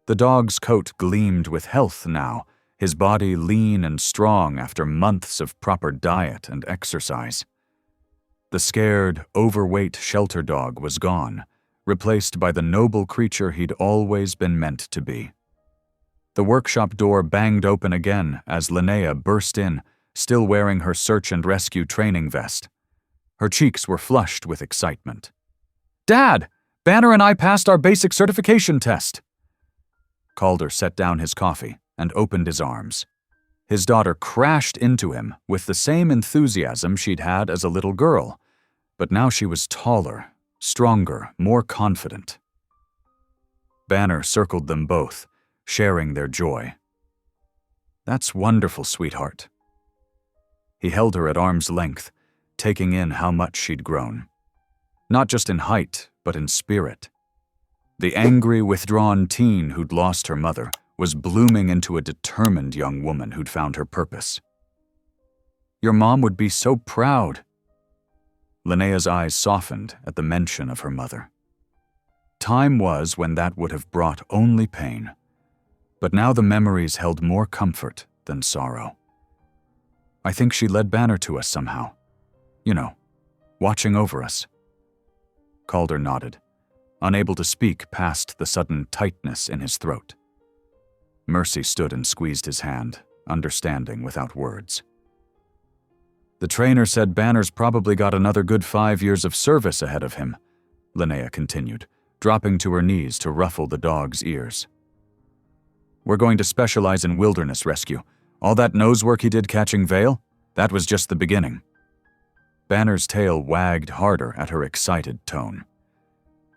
The dog's coat gleamed with health now, his body lean and strong after months of proper diet and exercise. The scared, overweight shelter dog was gone, replaced by the noble creature he'd always been meant to be. The workshop door banged open again as Linnea burst in, still wearing her search and rescue training vest. Her cheeks were flushed with excitement. "Dad! Banner and I passed our basic certification test!" Calder set down his coffee and opened his arms. His daughter crashed into him with the same enthusiasm she'd had as a little girl, but now she was taller, stronger, more confident. Banner circled them both, sharing their joy. "That's wonderful, sweetheart." He held her at arm's length, taking in how much she'd grown. Not just in height, but in spirit. The angry, withdrawn teen who'd lost her mother was blooming into a determined young woman who'd found her purpose. "Your mom would be so proud." Linnea's eyes softened at the mention of her mother. Time was when that would have brought only pain, but now the memories held more comfort than sorrow. "I think she led Banner to us somehow. You know, watching over us." Calder nodded, unable to speak past the sudden tightness in his throat. Mercy stood and squeezed his hand, understanding without words. "The trainer said Banner's probably got another good 5 years of service ahead of him," Linnea continued, dropping to her knees to ruffle the dog's ears. "We're going to specialize in wilderness rescue. All that nose work he did catching Vale, that was just the beginning." Banner's tail wagged harder at her excited tone.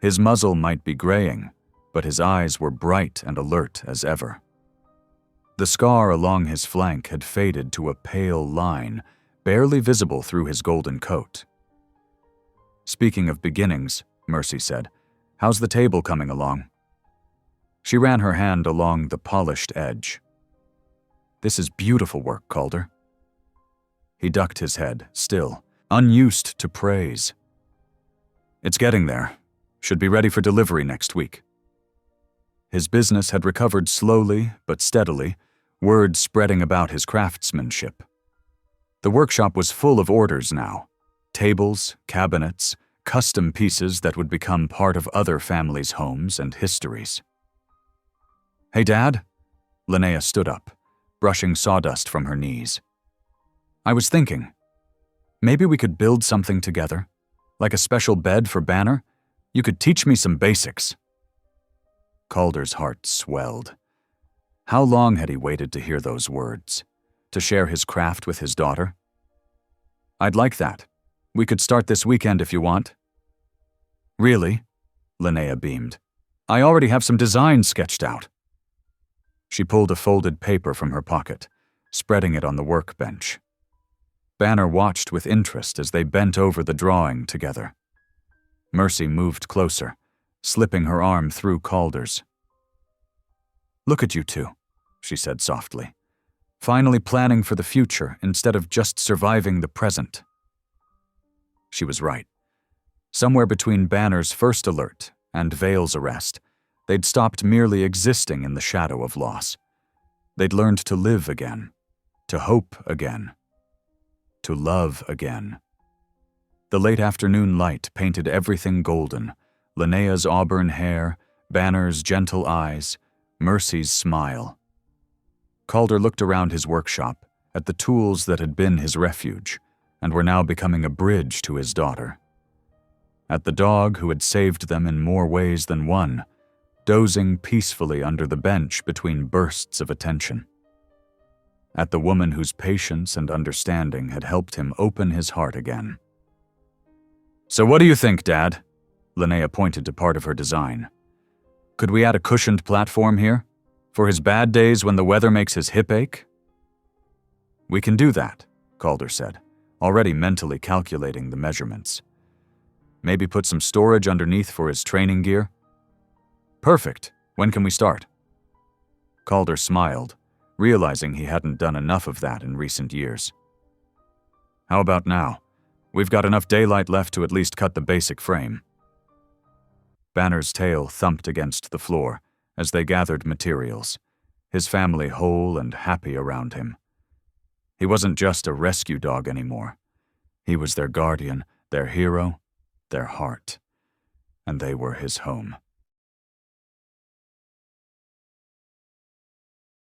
His muzzle might be graying, but his eyes were bright and alert as ever. The scar along his flank had faded to a pale line, barely visible through his golden coat. "Speaking of beginnings," Mercy said, "how's the table coming along?" She ran her hand along the polished edge. "This is beautiful work, Calder." He ducked his head, still, unused to praise. "It's getting there. Should be ready for delivery next week." His business had recovered slowly but steadily, word spreading about his craftsmanship. The workshop was full of orders now. Tables, cabinets, custom pieces that would become part of other families' homes and histories. "Hey, Dad?" Linnea stood up, brushing sawdust from her knees. "I was thinking, maybe we could build something together, like a special bed for Banner. You could teach me some basics." Calder's heart swelled. How long had he waited to hear those words? To share his craft with his daughter? "I'd like that. We could start this weekend if you want." "Really?" Linnea beamed. "I already have some designs sketched out." She pulled a folded paper from her pocket, spreading it on the workbench. Banner watched with interest as they bent over the drawing together. Mercy moved closer, slipping her arm through Calder's. "Look at you two," she said softly. "Finally planning for the future instead of just surviving the present." She was right. Somewhere between Banner's first alert and Vale's arrest, they'd stopped merely existing in the shadow of loss. They'd learned to live again, to hope again, to love again. The late afternoon light painted everything golden: Linnea's auburn hair, Banner's gentle eyes, Mercy's smile. Calder looked around his workshop, at the tools that had been his refuge, and were now becoming a bridge to his daughter. At the dog who had saved them in more ways than one, dozing peacefully under the bench between bursts of attention. At the woman whose patience and understanding had helped him open his heart again. "So what do you think, Dad?" Linnea pointed to part of her design. "Could we add a cushioned platform here? For his bad days when the weather makes his hip ache?" "We can do that," Calder said, already mentally calculating the measurements. "Maybe put some storage underneath for his training gear?" "Perfect. When can we start?" Calder smiled, realizing he hadn't done enough of that in recent years. "How about now? We've got enough daylight left to at least cut the basic frame." Banner's tail thumped against the floor as they gathered materials, his family whole and happy around him. He wasn't just a rescue dog anymore. He was their guardian, their hero, their heart, and they were his home.